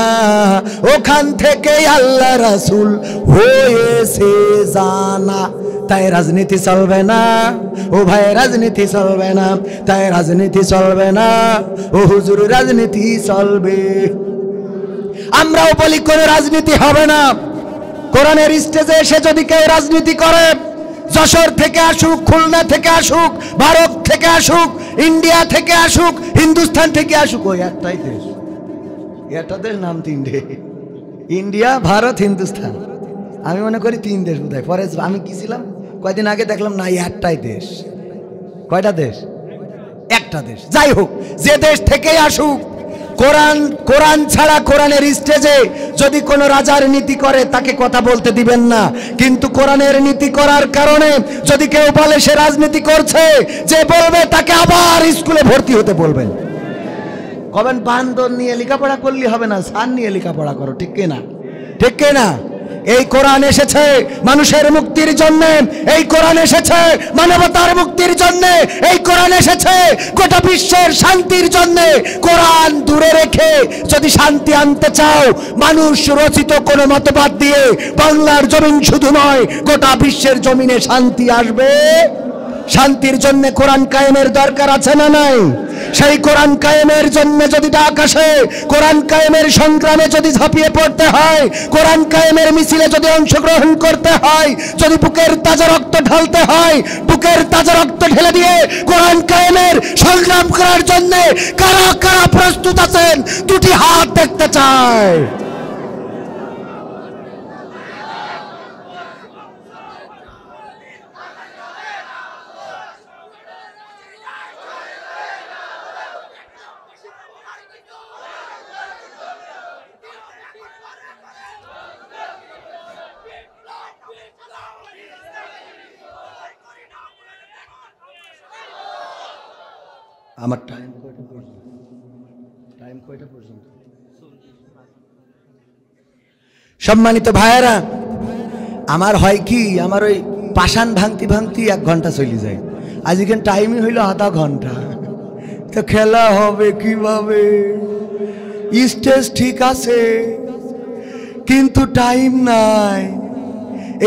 ওখান থেকে আল্লাহ রাসূল হয়েছে জানা। তাই রাজনীতি চলবে না ও ভাই, রাজনীতি চলবে না, তাই রাজনীতি চলবে না ও হুজুর, রাজনীতি চলবে। আমরাও বলি কোনো রাজনীতি হবে না। কোরআনের স্টেজে এসে যদি কেউ রাজনীতি করে, যশোর থেকে আসুক, খুলনা থেকে আসুক, ভারত থেকে আসুক, ইন্ডিয়া থেকে আসুক, হিন্দুস্তান থেকে আসুক, ওই একটাই দেশ, একটা দেশ নাম তিনটে, ইন্ডিয়া, ভারত, হিন্দুস্তান। আমি মনে করি তিন দেশ বোধহয়, পরে আমি কি ছিলাম কয়দিন আগে দেখলাম না একটাই দেশ। কয়টা দেশ? একটা দেশ। যাই হোক, যে দেশ থেকেই আসুক, কোরআন ছাড়া কোরআনের স্টেজে যদি কোনো রাজার নীতি করে তাকে কথা বলতে দিবেন না, কিন্তু কোরআনের নীতি করার কারণে যদি কেউ বলে সে রাজনীতি করছে, যে বলবে তাকে আবার স্কুলে ভর্তি হতে বলবেন। কবেন বান্দর নিয়ে লেখাপড়া করলে হবে না, সান নিয়ে লেখাপড়া করো, ঠিক কিনা? ঠিক কিনা? এই কোরআন এসেছে মানুষের মুক্তির জন্য, এই কোরআন এসেছে মানবতার মুক্তির জন্য, এই কোরআন এসেছে গোটা বিশ্বের শান্তির জন্য। কোরআন দূরে রেখে যদি শান্তি আনতে চাও, মানুষ রচিত কোনো মতবাদ দিয়ে বাংলার জমিন শুধু নয় গোটা বিশ্বের জমিনে শান্তি আসবে। শান্তির জন্য কোরআন কায়েমের দরকার আছে না নাই? সেই কোরআন কায়েমের জন্য যদি ডাক আসে, কোরআন কায়েমের সংগ্রামে যদি ঝাঁপিয়ে পড়তে হয়, কোরআন কায়েমের মিছিলে যদি অংশগ্রহণ করতে হয়, যদি বুকের তাজা রক্ত ঢালতে হয়, বুকের তাজা রক্ত ঢেলে দিয়ে কোরআন কায়েমের সংগ্রাম করার জন্য কারা কারা প্রস্তুত আছেন দুটি হাত দেখতে চায়। আমার টাইম কয়টা পর্যন্ত? সম্মানিত ভাইয়েরা, আমার হয় কি, আমার ওই পাষাণ ভাঙতি ভাঙতি 1 ঘন্টা চলে যায়। আজ এখানে টাইমই হইল আধা ঘন্টা। তো খেলা হবে কিভাবে? স্টেজ ঠিক আছে কিন্তু টাইম নাই,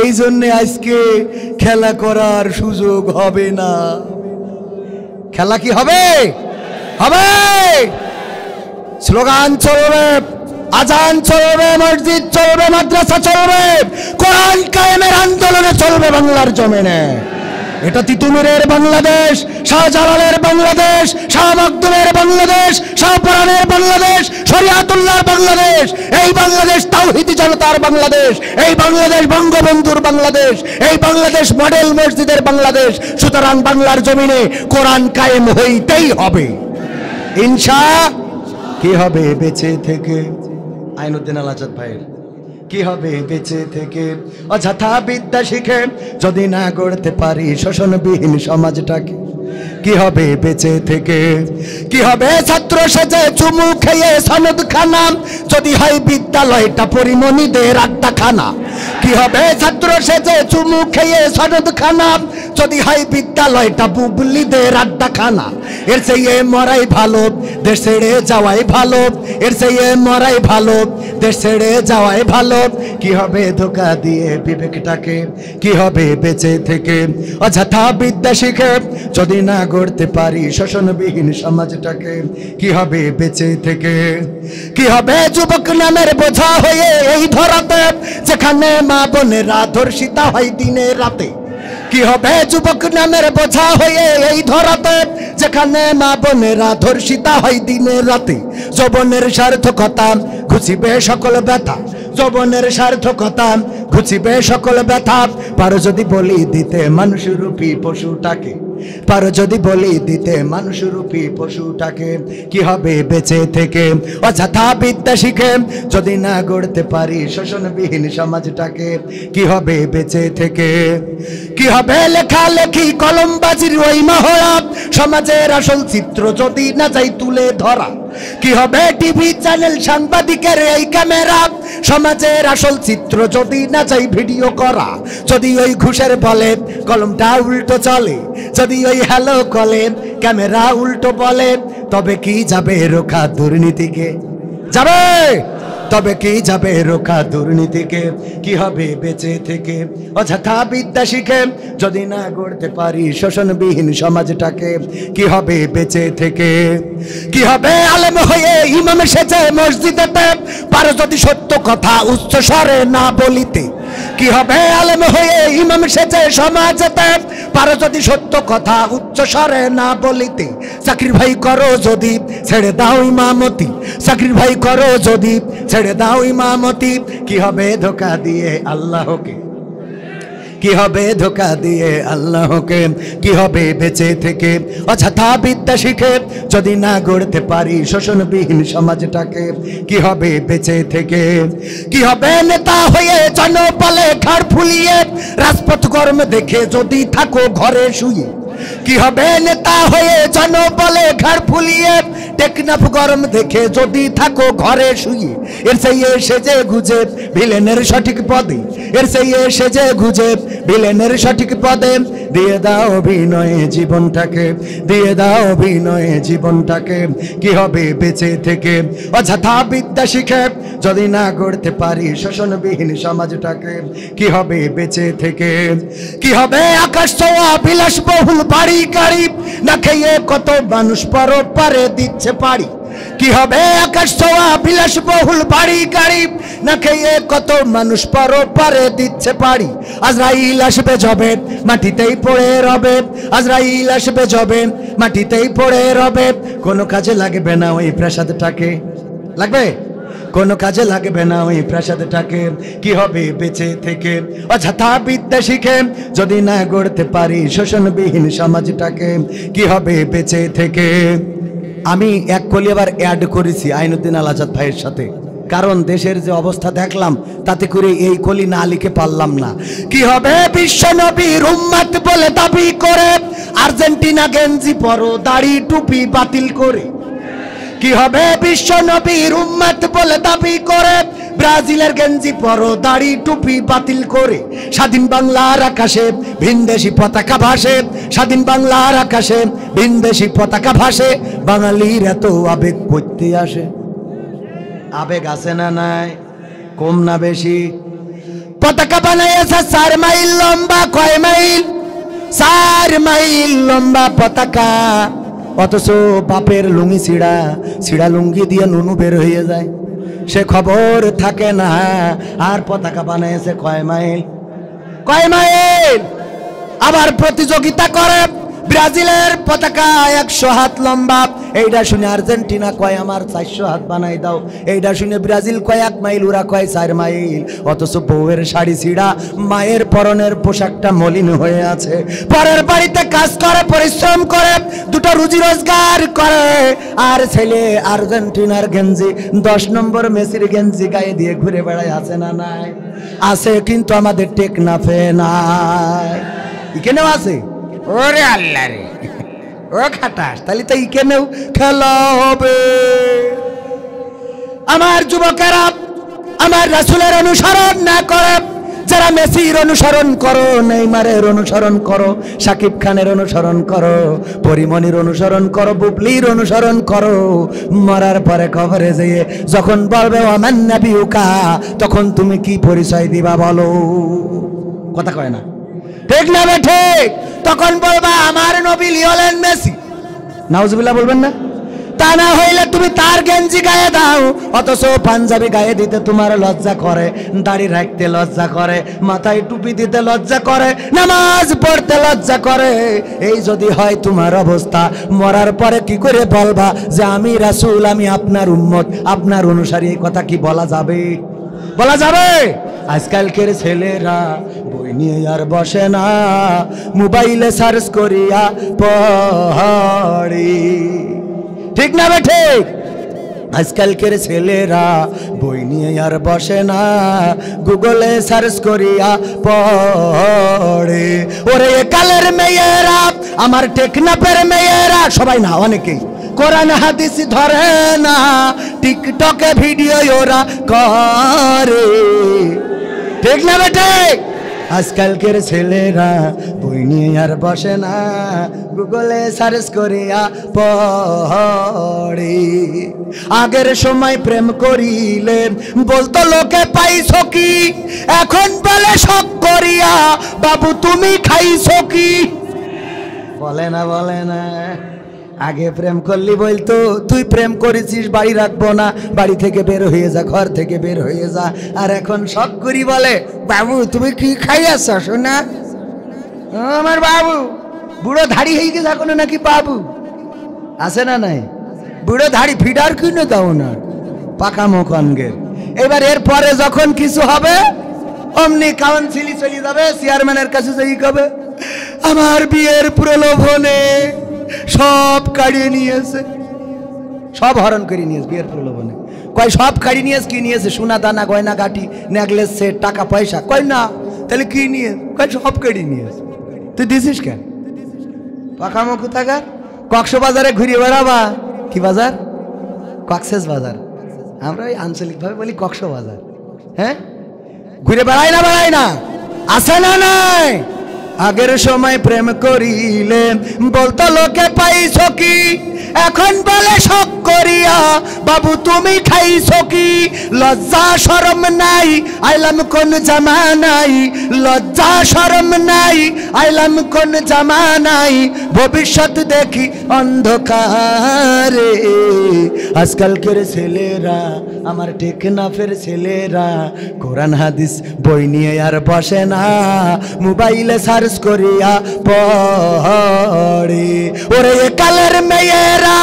এই জন্য আজকে খেলা করার সুযোগ হবে না। খেলা কি হবে? হবে। স্লোগান চলবে, আজান চলবে, মসজিদ চলবে, মাদ্রাসা চলবে, কোরআন কায়েমের আন্দোলনে চলবে বাংলার জমিনে। এটা তিতুমিরের বাংলাদেশ, শাহজালালের বাংলাদেশ, শাহ মখদুমের বাংলাদেশ, শাহপরানের বাংলাদেশ, শরিয়াতুল্লাহর বাংলাদেশ। এই বাংলাদেশ তাওহীদি জনতার বাংলাদেশ, এই বাংলাদেশ বঙ্গবন্ধুর বাংলাদেশ, এই বাংলাদেশ মডেল মসজিদের বাংলাদেশ। সুতরাং বাংলার জমিনে কোরআন কায়েম হইতেই হবে ইনশাআল্লাহ। কি হবে বেঁচে থেকে? আইনুদ্দিন আল আজাদ ভাইয়ের কি হবে বেঁচে থেকে? অযথা বিদ্যা শিখে যদি না গড়তে পারি শোষণবিহীন সমাজটাকে। কি হবে বেঁচে থেকে? কি হবে ছাত্র সেজে চুমু খেয়ে সনদ খানা যদি হয় বিদ্যালয়টা পরিমণিদের আড্ডাখানা? কি হবে ছাত্র সেজে চুমু খেয়ে সনদ খানা যদি হয় বিদ্যালয়টা বুবলিদের আড্ডাখানা? এর চেয়ে মরাই ভালো, দেশ ছেড়ে যাওয়াই ভালো, এর চেয়ে মরাই ভালো, দেশ ছেড়ে যাওয়াই ভালো। কি হবে ধোঁকা দিয়ে বিবেকটাকে? কি হবে বেঁচে থেকে? অযথা বিদ্যা শিখে যদি না গড়তে পারি শোষণবিহীন সমাজটাকে। কি হবে বেঁচে থেকে? কি হবে যুবক নামের বোঝা হয়ে এই ধরাতে যেখানে মা বোনেরা ধর্ষিতা হয় দিনে রাতে? কি হবে যুবক নামের বোঝা হয়ে এই ধরাতে যেখানে মা বোনেরা ধর্ষিতা হয় দিনে রাতে? যৌবনের সার্থকতা ঘুচিবে সকল ব্যথা, যৌবনের সার্থকতা ঘুচিবে সকল ব্যথা। পারো যদি বলি দিতে মানুষরূপী পশুটাকে। পারো যদি বলি দিতে মানুষরূপী পশুটাকে, কি হবে বেঁচে থেকে অযথা বিদ্যা শিখে যদি না গড়তে পারি শোষণবিহীন সমাজটাকে, কি হবে বেঁচে থেকে? কি হবে লেখালেখি কলমবাজির ওই মহড়া, সমাজের আসল চিত্র যদি না যাই তুলে ধরা? কি হবে টিভি চ্যানেল সাংবাদিকের এই ক্যামেরা, সমাজের আসল চিত্র যদি না চাই ভিডিও করা? যদি ওই ঘুষের বলে কলমটা উল্টো চলে, যদি ওই হ্যালো কলে ক্যামেরা উল্টো বলে, তবে কি যাবে রোখা দুর্নীতিকে? যাবে? তবে কি যাবে রোখা দুর্নীতিকে? কি হবে বেঁচে থেকে অযথা বিদ্যা শিখে যদি না গড়তে পারি শোষণবিহীন সমাজটাকে, কি হবে বেঁচে থেকে? কি হবে আলেম হয়ে ইমাম সেজে মসজিদেতে, পারো যদি সত্য কথা উচ্চ স্বরে না বলিতে? কি হবে আলেম হয়ে ইমাম সেজে সমাজেতে, পারো যদি সত্য কথা উচ্চ স্বরে না বলিতে? চাকরির ভাই করো যদি ছেড়ে দাও ইমামতি, চাকরির ভাই করো যদি ছেড়ে দাও ইমামতি, কি হবে ধোঁকা দিয়ে আল্লাহকে? কি হবে ধোঁকা দিয়ে আল্লাহকে? কি হবে বেঁচে থেকে অযথা বিদ্যা শিখে যদি না গড়তে পারি শোষণবিহীন সমাজটাকে, কি হবে বেঁচে থেকে? কি হবে নেতা হয়ে জনবলে ঘাড় ফুলিয়ে রাজপথ গরম দেখে যদি থাকো ঘরে শুয়ে? কি হবে নেতা হয়ে জনবলে ঘাড় ফুলিয়ে টেকনাফ গরম দেখে যদি থাকো ঘরে শুয়ে? এর সেই সেজে গুজে ভিলেনের সঠিক পদে, এর সেই সেজে গুজে ভিলেনের সঠিক পদে দিয়ে দাও অভিনয়ে জীবনটাকে, দিয়ে দাও অভিনয়ে জীবনটাকে, কি হবে বেঁচে থেকে অযথা বিদ্যা শিখে যদি না গড়তে পারি শোষণবিহীন সমাজটাকে, কি হবে বেঁচে থেকে? কি হবে আকাশ ছোঁয়া বিলাসবহুল বাড়ি গাড়ি না খেয়ে কত মানুষ পরপারে দিচ্ছে পাড়ি? কি হবে আকাশ ছোঁয়া বিলাসবহুল বাড়ি গাড়ি না খেয়ে কত মানুষ পরপারে দিচ্ছে পাড়ি? আজরাইল আসবে যবে মাটিতেই পড়ে রবে, আজরাইল আসবে যবে মাটিতেই পড়ে রবে, কোনো কাজে লাগবে না ওই প্রাসাদটাকে। লাগবে? কোনো কাজে লাগবে না ওই প্রাসাদটাকে, কি হবে বেঁচে থেকে অযথা বিদ্যা শিখে যদি না গড়তে পারি শোষণবিহীন সমাজটাকে, কি হবে বেঁচে থেকে? আমি এক কলি আবার অ্যাড করেছি আইনুদ্দিন আল আজাদ ভাইয়ের সাথে, কারণ দেশের যে অবস্থা দেখলাম তাতে করে এই কলি না লিখে পারলাম না। কি হবে বিশ্ব নবীর উম্মত বলে দাবি করে আর্জেন্টিনা গেঞ্জি পরো দাড়ি টুপি বাতিল করে? কি হবে বিশ্ব নবীর উম্মত বলে দাবি করে ব্রাজিলের গেঞ্জি পরো দাড়ি টুপি বাতিল করে? স্বাধীন বাংলার আকাশে ভিনদেশি পতাকা ভাসে, স্বাধীন বাংলার আকাশে ভিনদেশি পতাকা ভাসে, বাঙালির এত আবেগ করতে আসে? আবেগ আছে না নাই? কম না বেশি? পতাকা বানাইছে 4 মাইল লম্বা, কয় মাইল? 4 মাইল লম্বা পতাকা, অথচ বাপের লুঙ্গি ছিড়া, ছিড়া লুঙ্গি দিয়ে নুনু বের হয়ে যায়, সে খবর থাকে না। আর পতাকা বানাইছে কয় মাইল? কয় মাইল? আবার প্রতিযোগিতা করে ব্রাজিলের পতাকা 100 হাত লম্বা, এইটা শুনে আর্জেন্টিনা কয় আমার 400 হাত বানাই দাও, এইটা শুনে ব্রাজিল কয় 1 মাইল, ওরা কয় 4 মাইল। অথচ বউয়ের শাড়ি ছিঁড়া, মায়ের পরনের পোশাকটা মলিন হয়ে আছে, পরের বাড়িতে কাজ করে পরিশ্রম করে দুটো রুজি রোজগার করে, আর ছেলে আর্জেন্টিনার গেঞ্জি 10 নম্বর মেসির গেঞ্জি গায়ে দিয়ে ঘুরে বেড়ায়। আছে না নাই? আছে, কিন্তু আমাদের টেকনাফে নাই। এখানেও আছে? ওরে আল্লাহ রে, ও খাটাস, তাহলে তো এখানেও খেলা হবে। আমার যুবকেরা আমার রাসূলের অনুসরণ না করে যারা মেসির অনুসরণ করো, নেইমারের অনুসরণ করো, শাকিব খানের অনুসরণ করো, পরিমণির অনুসরণ করো, বুবলির অনুসরণ করো, মরার পরে কবরে যেয়ে যখন বলবে ওমান নাবিউকা, তখন তুমি কি পরিচয় দিবা বলো? কথা কয় না, ঠিক না বে ঠিক? তখন বলবা আমার নবী লিওনেল মেসি, নাউজুবিল্লাহ বলবেন না? তা না হইলে তুমি তার গেঞ্জি গায়ে দাও, অথচ পাঞ্জাবি গায়ে দিতে তোমার লজ্জা করে, দাড়ি রাখতে লজ্জা করে, মাথায় টুপি দিতে লজ্জা করে, নামাজ পড়তে লজ্জা করে। এই যদি হয় তোমার অবস্থা, মরার পরে কি করে বলবা যে আমি রাসূল, আমি আপনার উম্মত, আপনার অনুসারী? এই কথা কি বলা যাবে? বলা যাবে? আজকালকের ছেলেরা বই নিয়ে আর বসে না, মোবাইলে সার্চ করিয়া পড়ে। ঠিক না বে ঠিক? আজকালকের ছেলেরা বই নিয়ে আর বসে না, গুগলে সার্চ করিয়া পড়ে। ওরে কালের মেয়েরা, আমার টেকনাফের মেয়েরা, সবাই না অনেকেই কোরআন হাদিস ধরে না, টিকটকে ভিডিও ওরা করে। ঠিক না বেটে? আজকালকের ছেলেরা বই নিয়ে আর বসে না, গুগলে সার্চ করিয়া পড়ে। আগের সময় প্রেম করিলে বলতো লোকে পাইছো কি, এখন বলে শখ করিয়া বাবু তুমি খাইছো কি। বলে না বলে না? আগে প্রেম করলি বলতো তুই প্রেম করেছিস বাড়ি রাখবো না, বাড়ি থেকে বের হয়ে যা, ঘর থেকে বের হয়ে যা। আর এখন শখ করি বলে বাবু তুমি কি খাইয়াছ শোনা? আমার বাবু বুড়ো ধাড়ি হয়ে গেছে এখনো নাকি বাবু আছে না নাই? বুড়ো ধাড়ি ফিডার কিনে দাও না, পাকা মুখনগের। এবার এরপরে যখন কিছু হবে অমনি কাউন্সিলি চলে যাবে, চেয়ারম্যানের কাছে যাই কবে আমার বিয়ের প্রলোভনে সব কাড়িয়ে নিয়েছে, সব হরণ করে নিয়েছে বিয়ের প্রলোভনে। কয় সব কাড়িয়ে নিয়েছে? কি নিয়েছে? সোনা দানা গয়না গাটি নেকলেস সেট টাকা পয়সা। কয় না। তাহলে কি নিয়ে? কয় সব কাড়িয়ে নিয়েছে। তুই দিছিস কেন? পাকামো কোথাকার? কক্সবাজারে ঘুরিয়ে বেড়াবা। কি বাজার? কক্সেস বাজার। আমরা ওই আঞ্চলিকভাবে বলি কক্সবাজার। হ্যাঁ, ঘুরে বেড়াই না বেড়াই না? আছে না নাই? আগের সময় প্রেম করিলে বলতো লোকে পাইছো কি, এখন বলে শখ করিয়া বাবু তুমি খাইছো কি। লজ্জা শরম নাই, আইলাম কোন জামানাই, লজ্জা শরম নাই, আইলাম কোন জামানাই, ভবিষ্যৎ দেখি অন্ধকারে। আজকালকের ছেলেরা, আমার টেকনাফের ছেলেরা কোরআন হাদিস বই নিয়ে আর বসে না, মোবাইলে সার্চ করিয়া পড়ে। ওরে কালের মেয়েরা,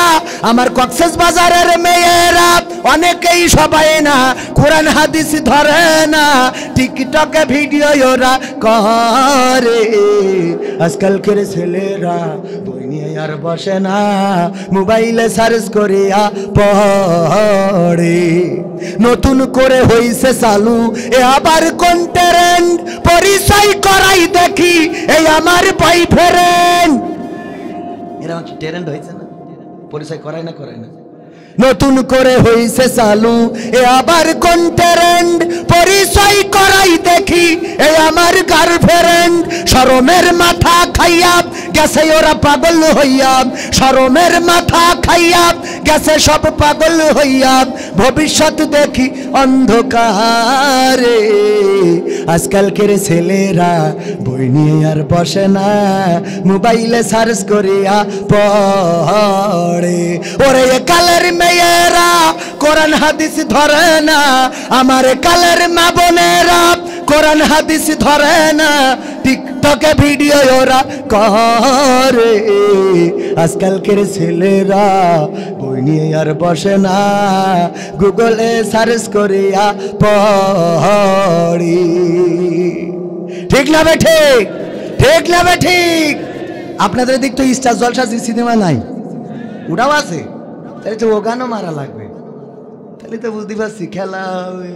আমার কক্সেস বাজারের মেয়েরা অনেকেই সবাই না কোরআন হাদিস ধরে না, টিকটকে ভিডিও ওরা করে। আজকালকের ছেলেরা বই নিয়ে আর বসে না, মোবাইলে সার্চ করিয়া পড়ে। নতুন করে হইছে চালু এ আবার কোন ট্রেন্ড, পরিচয় করাই দেখি এই আমার বয়ফ্রেন্ড। এরা ট্রেন্ড হয়েছে না? পরিচয় করাই না করাই না? নতুন করে হইছে চালু এ আবার কোন ট্রেন্ড, পরিচয় করাই দেখি এই আমার গার্লফ্রেন্ড। শরমের মাথা খাইয়া গেছে ওরা পাগল হইয়া, শরমের মাথা খাইয়া গেছে সব পাগল হইয়া, ভবিষ্যৎ দেখি অন্ধকারে। আজকালকের ছেলেরা বই নিয়ে আর বসে না, মোবাইলে সার্চ করিয়া পড়ে। ওরে কালের মেয়েরা কোরআন হাদিস ধরে না, আমার কালের মা বোনেরা কোরআন হাদিস ধরে না, টিকটকে ভিডিও ওরা করে। আজকালকের ছেলেরা বই নিয়ে আর বসে না, গুগলে সার্চ করিয়া পড়ি। ঠিক না বে ঠিক? ঠিক না বে ঠিক? আপনাদের দিক তো স্টার জলসা জি সিনেমা নাই, ওটাও আছে। তাহলে তো ও গানও মারা লাগবে, তাহলে তো বুঝতে পারছি খেলা হবে।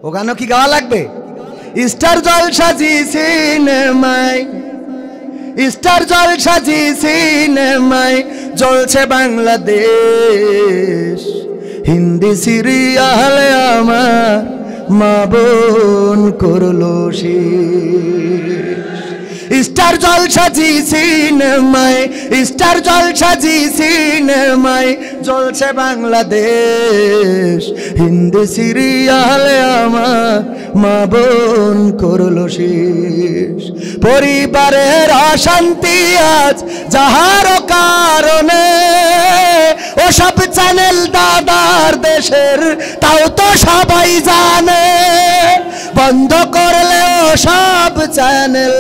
ও গানও কি গাওয়া লাগবে? স্টার জলসা জি সিনেমায়, স্টার জলসা জি সিনেমায় জ্বলছে বাংলাদেশ, হিন্দি সিরিয়ালে আমার মা বোন করলো শেষ। স্টার জলসা জি সিনেমায়, স্টার জলসা জি সিনেমায় জ্বলছে বাংলাদেশ, হিন্দি সিরিয়ালে আমার মা বোন করলো শেষ। পরিবারের অশান্তি আজ যাহার কারণে ওসব চ্যানেল দাদার দেশের, তাও তো সবাই জানে। বন্ধ করলে ওসব চ্যানেল,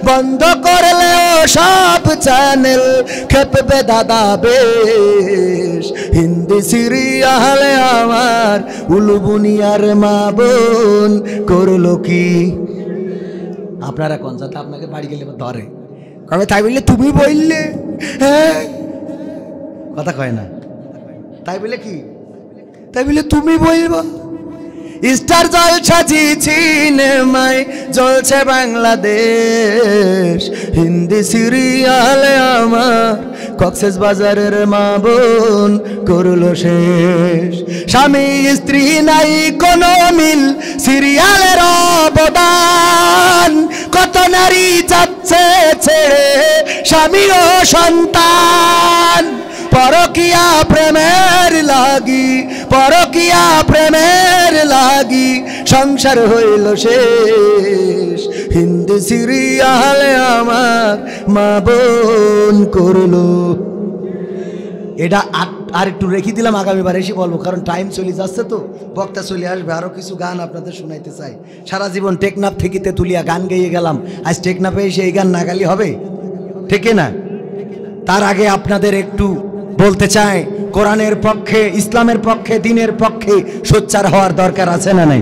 বন্ধ করলে ওসব চ্যানেল, খেপবে দাদা বেশ। হিন্দি সিরিয়ালে আমার উলুবুনিয়ার মা বোন করলো কি? আপনারা কোন যাতে আপনাকে বাড়ি গেলে ধরে কবে, তাই বললে তুমি বললে, হ্যাঁ কথা কয় না, তাই বলে কি, তাই বলে তুমি বলবো। স্টার জলসা জি সিনেমায় জ্বলছে বাংলাদেশ, হিন্দি সিরিয়ালে আমার কক্সেস বাজারের মা বোন করলো শেষ। স্বামী স্ত্রী নাই কোনো মিল, সিরিয়ালের অবদান, কত নারী যাচ্ছে ছেড়ে স্বামী ও সন্তান। পরকিয়া প্রেমের লাগি, পরকিয়া প্রেমের লাগি সংসার হইল শেষ, হিন্দি সিরিয়ালে আমার মা বোন করলো। এটা আর একটু রেখে দিলাম, আগামীবার এসে বলবো, কারণ টাইম চলে যাচ্ছে তো, বক্তা চলে আসবে। আরও কিছু গান আপনাদের শোনাইতে চাই। সারা জীবন টেকনাফ থেকে তেতুলিয়া গান গেয়ে গেলাম, আজ টেকনাফে এসে এই গান না গালি হবে, ঠিক না? তার আগে আপনাদের একটু বলতে চাই, কোরআনের পক্ষে, ইসলামের পক্ষে, দ্বীনের পক্ষে সোচ্চার হওয়ার দরকার আছে না নাই?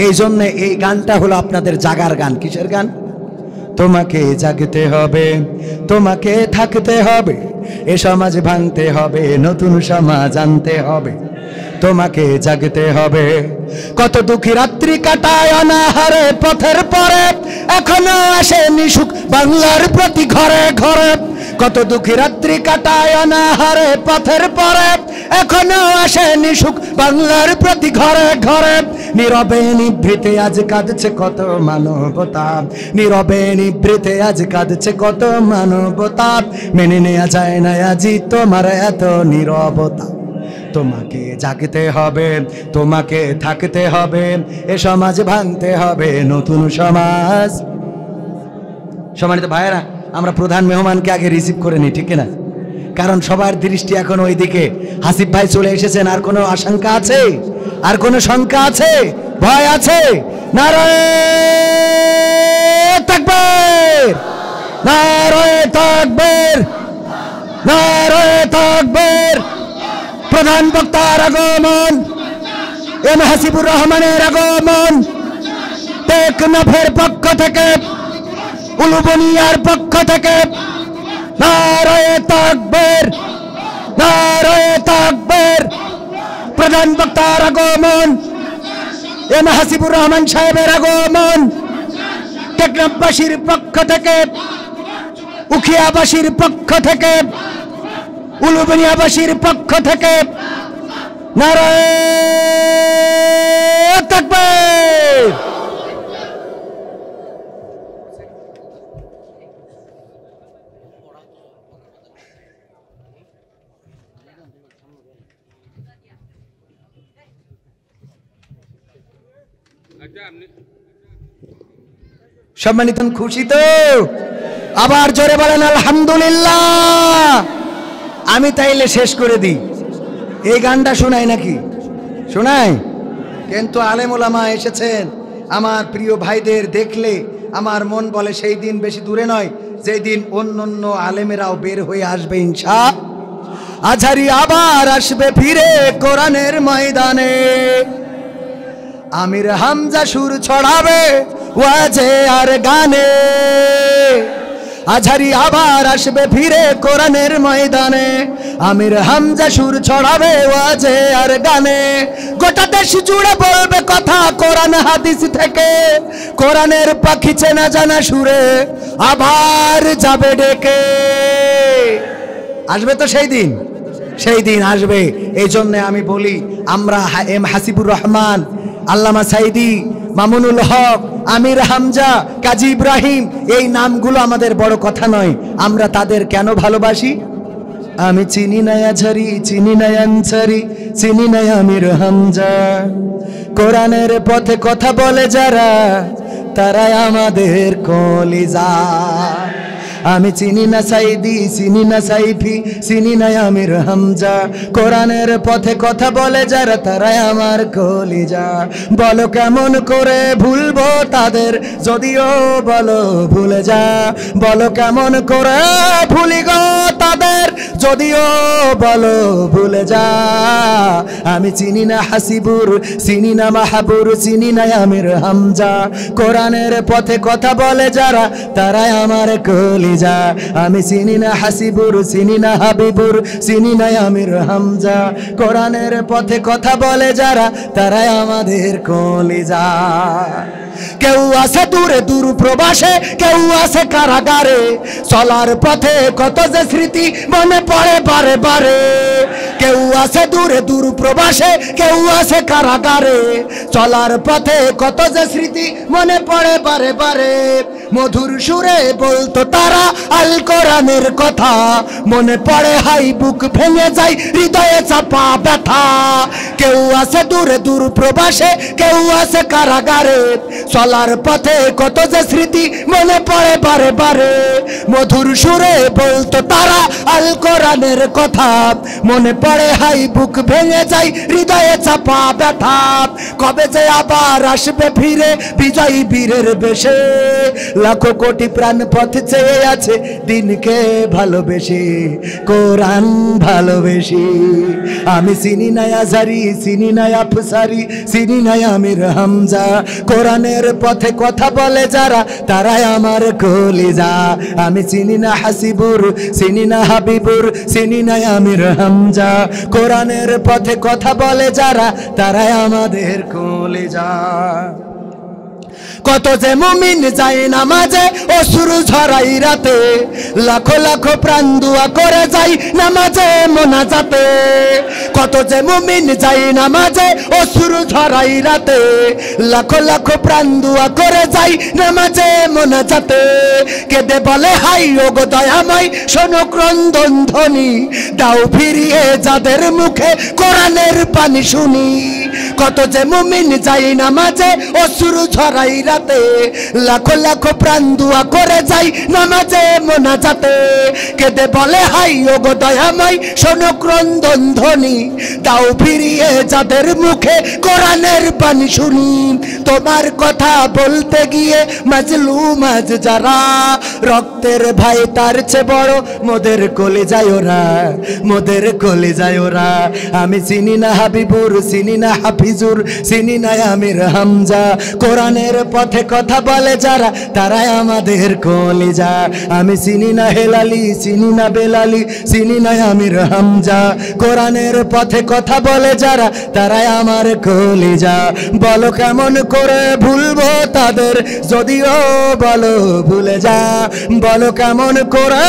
এই জন্যে এই গানটা হলো আপনাদের জাগার গান। কিসের গান? তোমাকে জাগতে হবে, তোমাকে থাকতে হবে, এ সমাজ ভাঙতে হবে, নতুন সমাজ আনতে হবে। তোমাকে জাগতে হবে। কত দুঃখী রাত্রি কাটায় অনাহারে পথের পরে, এখনো আসেনি সুখ বাংলার প্রতি ঘরে ঘরে। কত দুঃখী রাত্রি কাটায় অনাহারে পথের পরে, এখনো আসেনি সুখ বাংলার প্রতি ঘরে ঘরে। নীরবে নিভৃতে আজ কাঁদছে কত মানবতা, নীরবে নিভৃতে আজ কাঁদছে কত মানবতা। মেনে নেওয়া যায় না আজি তোমার এত নীরবতা। তোমাকে জাগতে হবে, তোমাকে থাকতে হবে, এ সমাজ ভাঙতে হবে, নতুন সমাজ। সম্মানিত ভাইয়েরা, আমরা প্রধান মেহমানকে আগে রিসিভ করে নিই, ঠিক না? কারণ সবার দৃষ্টি এখন ওইদিকে। হাসিফ ভাই চলে এসেছেন, আর কোনো আশঙ্কা আছে? আর কোনো শঙ্কা আছে? ভয় আছে? নারায়ে তাকবীর, নারায়ে তাকবীর, নারায়ে তাকবীর। প্রধান বক্তার আগমন, এম হাসিবুর রহমানের আগমন, টেকনাফের পক্ষ থেকে, উলুবনিয়ার পক্ষ থেকে নারায়ে তাকবীর, নারায়ে তাকবীর। প্রধান বক্তার আগমন, এম হাসিবুর রহমান সাহেবের আগমন, টেকনাফবাসীর পক্ষ থেকে, উখিয়াবাসীর পক্ষ থেকে, উলুবনিয়াবাসীর পক্ষ থেকে নারায়ে তাকবীর। সম্মানিত, খুশি তো? আবার জোরে বলেন আলহামদুলিল্লাহ। আমি তাইলে শেষ করে দিই, এই গানটা শোনাই নাকি? শোনাই? কিন্তু আলেম ওলামা এসেছেন, আমার প্রিয় ভাইদের দেখলে আমার মন বলে সেই দিন বেশি দূরে নয়, যেই দিন অন্য আলেমেরাও বের হয়ে আসবে ইনশাআল্লাহ। আজহারি আবার আসবে ফিরে কোরআনের ময়দানে, আমির হামজা সুর ছড়াবে ওয়াজে আর গানে। আজহারি আবার আসবে ফিরে কোরআনের ময়দানে, আমির হামজা সুর ছড়াবে ওয়াজে আর গানে। গোটা দেশ জুড়ে বলবে কথা কোরআন হাদিস থেকে, কোরআনের পাখি চেনা জানা সুরে আবার যাবে ডেকে। আসবে তো সেই দিন, সেই দিন আসবে। এই জন্য আমি বলি, আমরা এম হাসিবুর রহমান, আল্লামা সাইদি, মামুনুল হক, আমির হামজা, কাজী ইব্রাহিম, এই নামগুলো আমাদের বড় কথা নয়। আমরা তাদের কেন ভালোবাসি? আমি চিনি না আজহারি, চিনি না আনসারি, চিনি না আমির হামজা। কোরআনের পথে কথা বলে যারা, তারাই আমাদের কলিজা। আমি চিনি না সাইদি, চিনি না সাইফি, চিনি না আমির হামজা। কোরআনের পথে কথা বলে যারা তারাই আমার কলিজা। বলো কেমন করে ভুলবো তাদের, যদিও বলো ভুলে যা। বলো কেমন করে ভুলি গো তাদের, যদিও বলো ভুলে যা। আমি চিনি না হাসিবুর, চিনি না মাহাবুর, চিনি না আমির হামজা। কোরআনের পথে কথা বলে যারা তারাই আমার কলিজা। আমি চিনি না হাসিবুর, চিনি না হাবিবুর, চিনি না আমির হামজা। কোরআনের পথে কথা বলে যারা তারাই আমাদের কলিজা। কেউ আছে দূরে দূর প্রবাসে, কেউ আছে কারাগারে। চলার পথে কত যে স্মৃতি মনে পড়ে বারে বারে। কেউ আছে দূরে দূর প্রবাসে, কেউ আছে কারাগারে। চলার পথে কত যে স্মৃতি মনে পড়ে বারে বারে। মধুর সুরে বলতো তারা আল কোরআনের কথা, মনে পড়ে হাই বুক ভেঙে যায় হৃদয়ে চাপা ব্যথা। কেউ আছে দূরে দূর প্রবাসে, কেউ আছে কারাগারে। চলার পথে কত যে স্মৃতি মনে পড়ে বারে বারে। মধুর সুরে বলতো তারা আল কোরআনের কথা, মনে পড়ে হাই বুক ভেঙে যায় হৃদয়ে চাপা ব্যথা। কবে যে আবার আসবে ফিরে বিজয়ী বীরের বেশে। লাখো কোটি প্রাণ পথ চেয়ে আছে দিনকে ভালোবেসে, কোরআন ভালোবেসে। আমি চিনি না আজারি, চিনি না আফসারি, চিনি না আমির হামজা। কোরআনের পথে কথা বলে যারা তারাই আমার কলিজা। আমি চিনি না হাসিবুর, চিনি না হাবিবুর, চিনি না আমির হামজা। কোরআনের পথে কথা বলে যারা তারাই আমাদের কলিজা। কত যে মুমিন যায় নামাজে অশ্রু ঝরাই রাতে, লাখো লাখো প্রাণ দুয়া করে যায় নামাজে মোনাজাতে। কত যে মুমিন যায় নামাজে অশ্রু ঝরাই রাতে, লাখো লাখো প্রাণ দুয়া করে যায় নামাজে মোনাজাতে। কেঁদে বলে হাই ওগো দয়াময় শোনো ক্রন্দন ধ্বনি, দাও ফিরিয়ে যাদের মুখে কোরআনের পানি শুনি। কত যে মুমিন যায় নামাজে অশ্রু ঝরাই রাতে, লাখো লাখো প্রাণ দুয়া করে যাই নামাজে মোনাজাতে। কেঁদে বলে হাই ওগো দয়াময় শোনো ক্রন্দন ধ্বনি, দাও ফিরিয়ে যাদের মুখে কোরআনের পানি শুনি। তোমার কথা বলতে গিয়ে মাজলুম আজ যারা, রক্তের ভাই তার চেয়ে বড় মোদের কলিজায় ওরা, মোদের কলিজায় ওরা। আমি চিনি না হাবিবুর, চিনি না হাফিজুর, চিনি না আমির হামজা। কোরআনের পথে কথা বলে যারা তারাই আমাদের কলিজা। আমি চিনি না হেলালি, চিনি না বেলালি, চিনি না আমির হামজা। কোরআনের পথে কথা বলে যারা তারাই আমার কলিজা। বলো কেমন করে ভুলবো তাদের, যদিও বলো ভুলে যা। বলো কেমন করে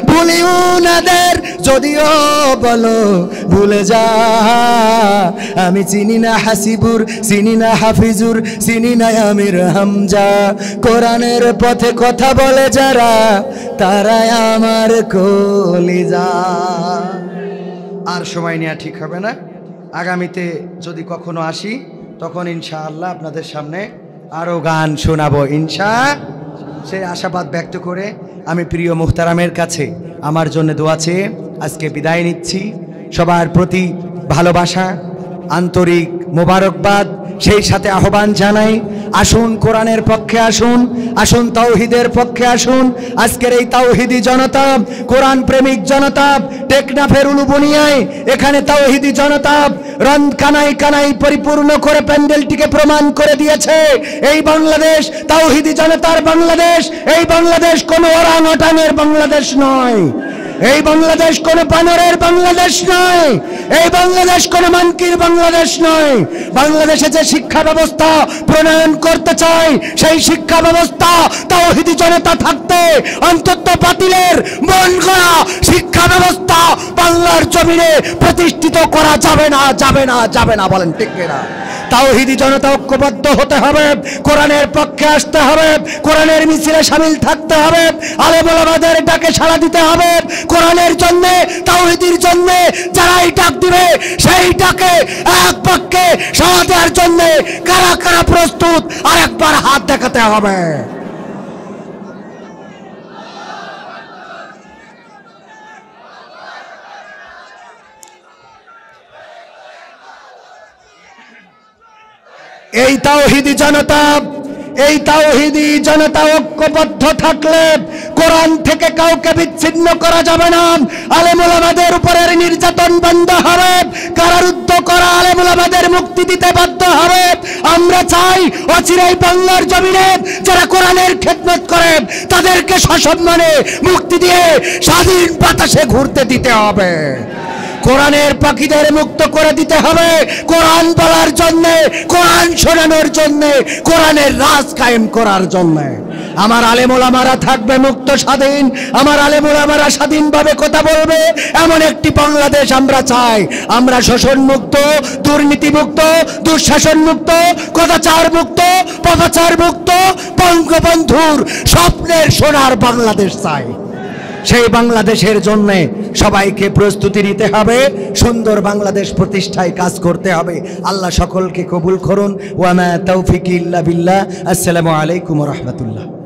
ভুলি উনাদের, যদিও বলো ভুলে যা। আমি চিনি না হাসিবুর, চিনি না হাফিজুর, চিনি না আমির হামজা। কোরআনের পথে কথা বলে যারা তারাই আমার কলিজা। আর সময় নেওয়া ঠিক হবে না। আগামীতে যদি কখনো আসি তখন ইনশাআল্লাহ আপনাদের সামনে আরও গান শোনাবো ইনশা। সেই আশাবাদ ব্যক্ত করে আমি প্রিয় মুহতারামের কাছে আমার জন্য দোয়া চেয়ে আজকে বিদায় নিচ্ছি। সবার প্রতি ভালোবাসা, আন্তরিক মোবারকবাদ, সেই সাথে আহ্বান জানাই আসুন কোরআনের পক্ষে আসুন, আসুন তাওহীদের পক্ষে আসুন। আজকের এই তাওহীদি জনতা, কোরআন প্রেমিক জনতা টেকনাফের উলুবনিয়ায় এখানে তাওহীদি জনতা রং কানাই কানাই পরিপূর্ণ করে প্যান্ডেলটিকে প্রমাণ করে দিয়েছে। এই বাংলাদেশ তাওহীদি জনতার বাংলাদেশ। এই বাংলাদেশ কোনো ওরাং ওটাংয়ের বাংলাদেশ নয়। এই বাংলাদেশ কোনো বানরের বাংলাদেশ নয়। এই বাংলাদেশ কোনো মানকির বাংলাদেশ নয়। বাংলাদেশে যে শিক্ষা ব্যবস্থা প্রণয়ন করতে চায় সেই শিক্ষা ব্যবস্থা তাওহীদি জনতা থাকতে অন্তত বাতিলের মন গড়া শিক্ষা ব্যবস্থা বাংলার জমিনে প্রতিষ্ঠিত করা যাবে না, যাবে না, যাবে না। বলেন ঠিক কিনা? তাওহীদি জনতা ঐক্যবদ্ধ হতে হবে, কোরআনের পক্ষে আসতে হবে, কোরআনের মিছিলে শামিল থাকতে হবে, আলেম ওলামাদের ডাকে সাড়া দিতে হবে। কোরআনের জন্য, তাওহীদের জন্য যারাই ডাক দিবে সেই ডাকে এক বাক্যে সাড়া দেওয়ার জন্য কারা কারা প্রস্তুত আর একবার হাত দেখাতে হবে। এই তাওহীদি জনতা ঐক্যবদ্ধ থাকলে কোরআন থেকে কাউকে বিচ্ছিন্ন করা যাবে না। আলেম ওলামাদের উপরের নির্যাতন বন্ধ হবে, কারারুদ্ধ করা আলেম ওলামাদের মুক্তি দিতে বাধ্য হবে। আমরা চাই অচিরেই বাংলার জমিনে যারা কোরআনের খেদমত করে তাদেরকে সসম্মানে মুক্তি দিয়ে স্বাধীন বাতাসে ঘুরতে দিতে হবে। কোরআনের পাখিদের মুক্ত করে দিতে হবে, কোরআন বলার জন্য, কোরআন শোনানোর জন্য, কোরআনের রাজ কায়েম করার জন্য। আমার আলেম ওলামারা থাকবে মুক্ত স্বাধীন, আমার আলেম ওলামারা স্বাধীনভাবে কথা বলবে, এমন একটি বাংলাদেশ আমরা চাই। আমরা শোষণ মুক্ত, দুর্নীতি মুক্ত, দুঃশাসন মুক্ত, কদাচার মুক্ত, পাপাচার মুক্ত বঙ্গবন্ধুর স্বপ্নের সোনার বাংলাদেশ চাই। সেই বাংলাদেশের জন্য সবাইকে প্রস্তুতি নিতে হবে, সুন্দর বাংলাদেশ প্রতিষ্ঠায় কাজ করতে হবে। আল্লাহ সকলকে কবুল করুন। ওয়া মা তাওফিকি ইল্লা বিল্লাহ। আসসালামু আলাইকুম ওয়া রাহমাতুল্লাহ।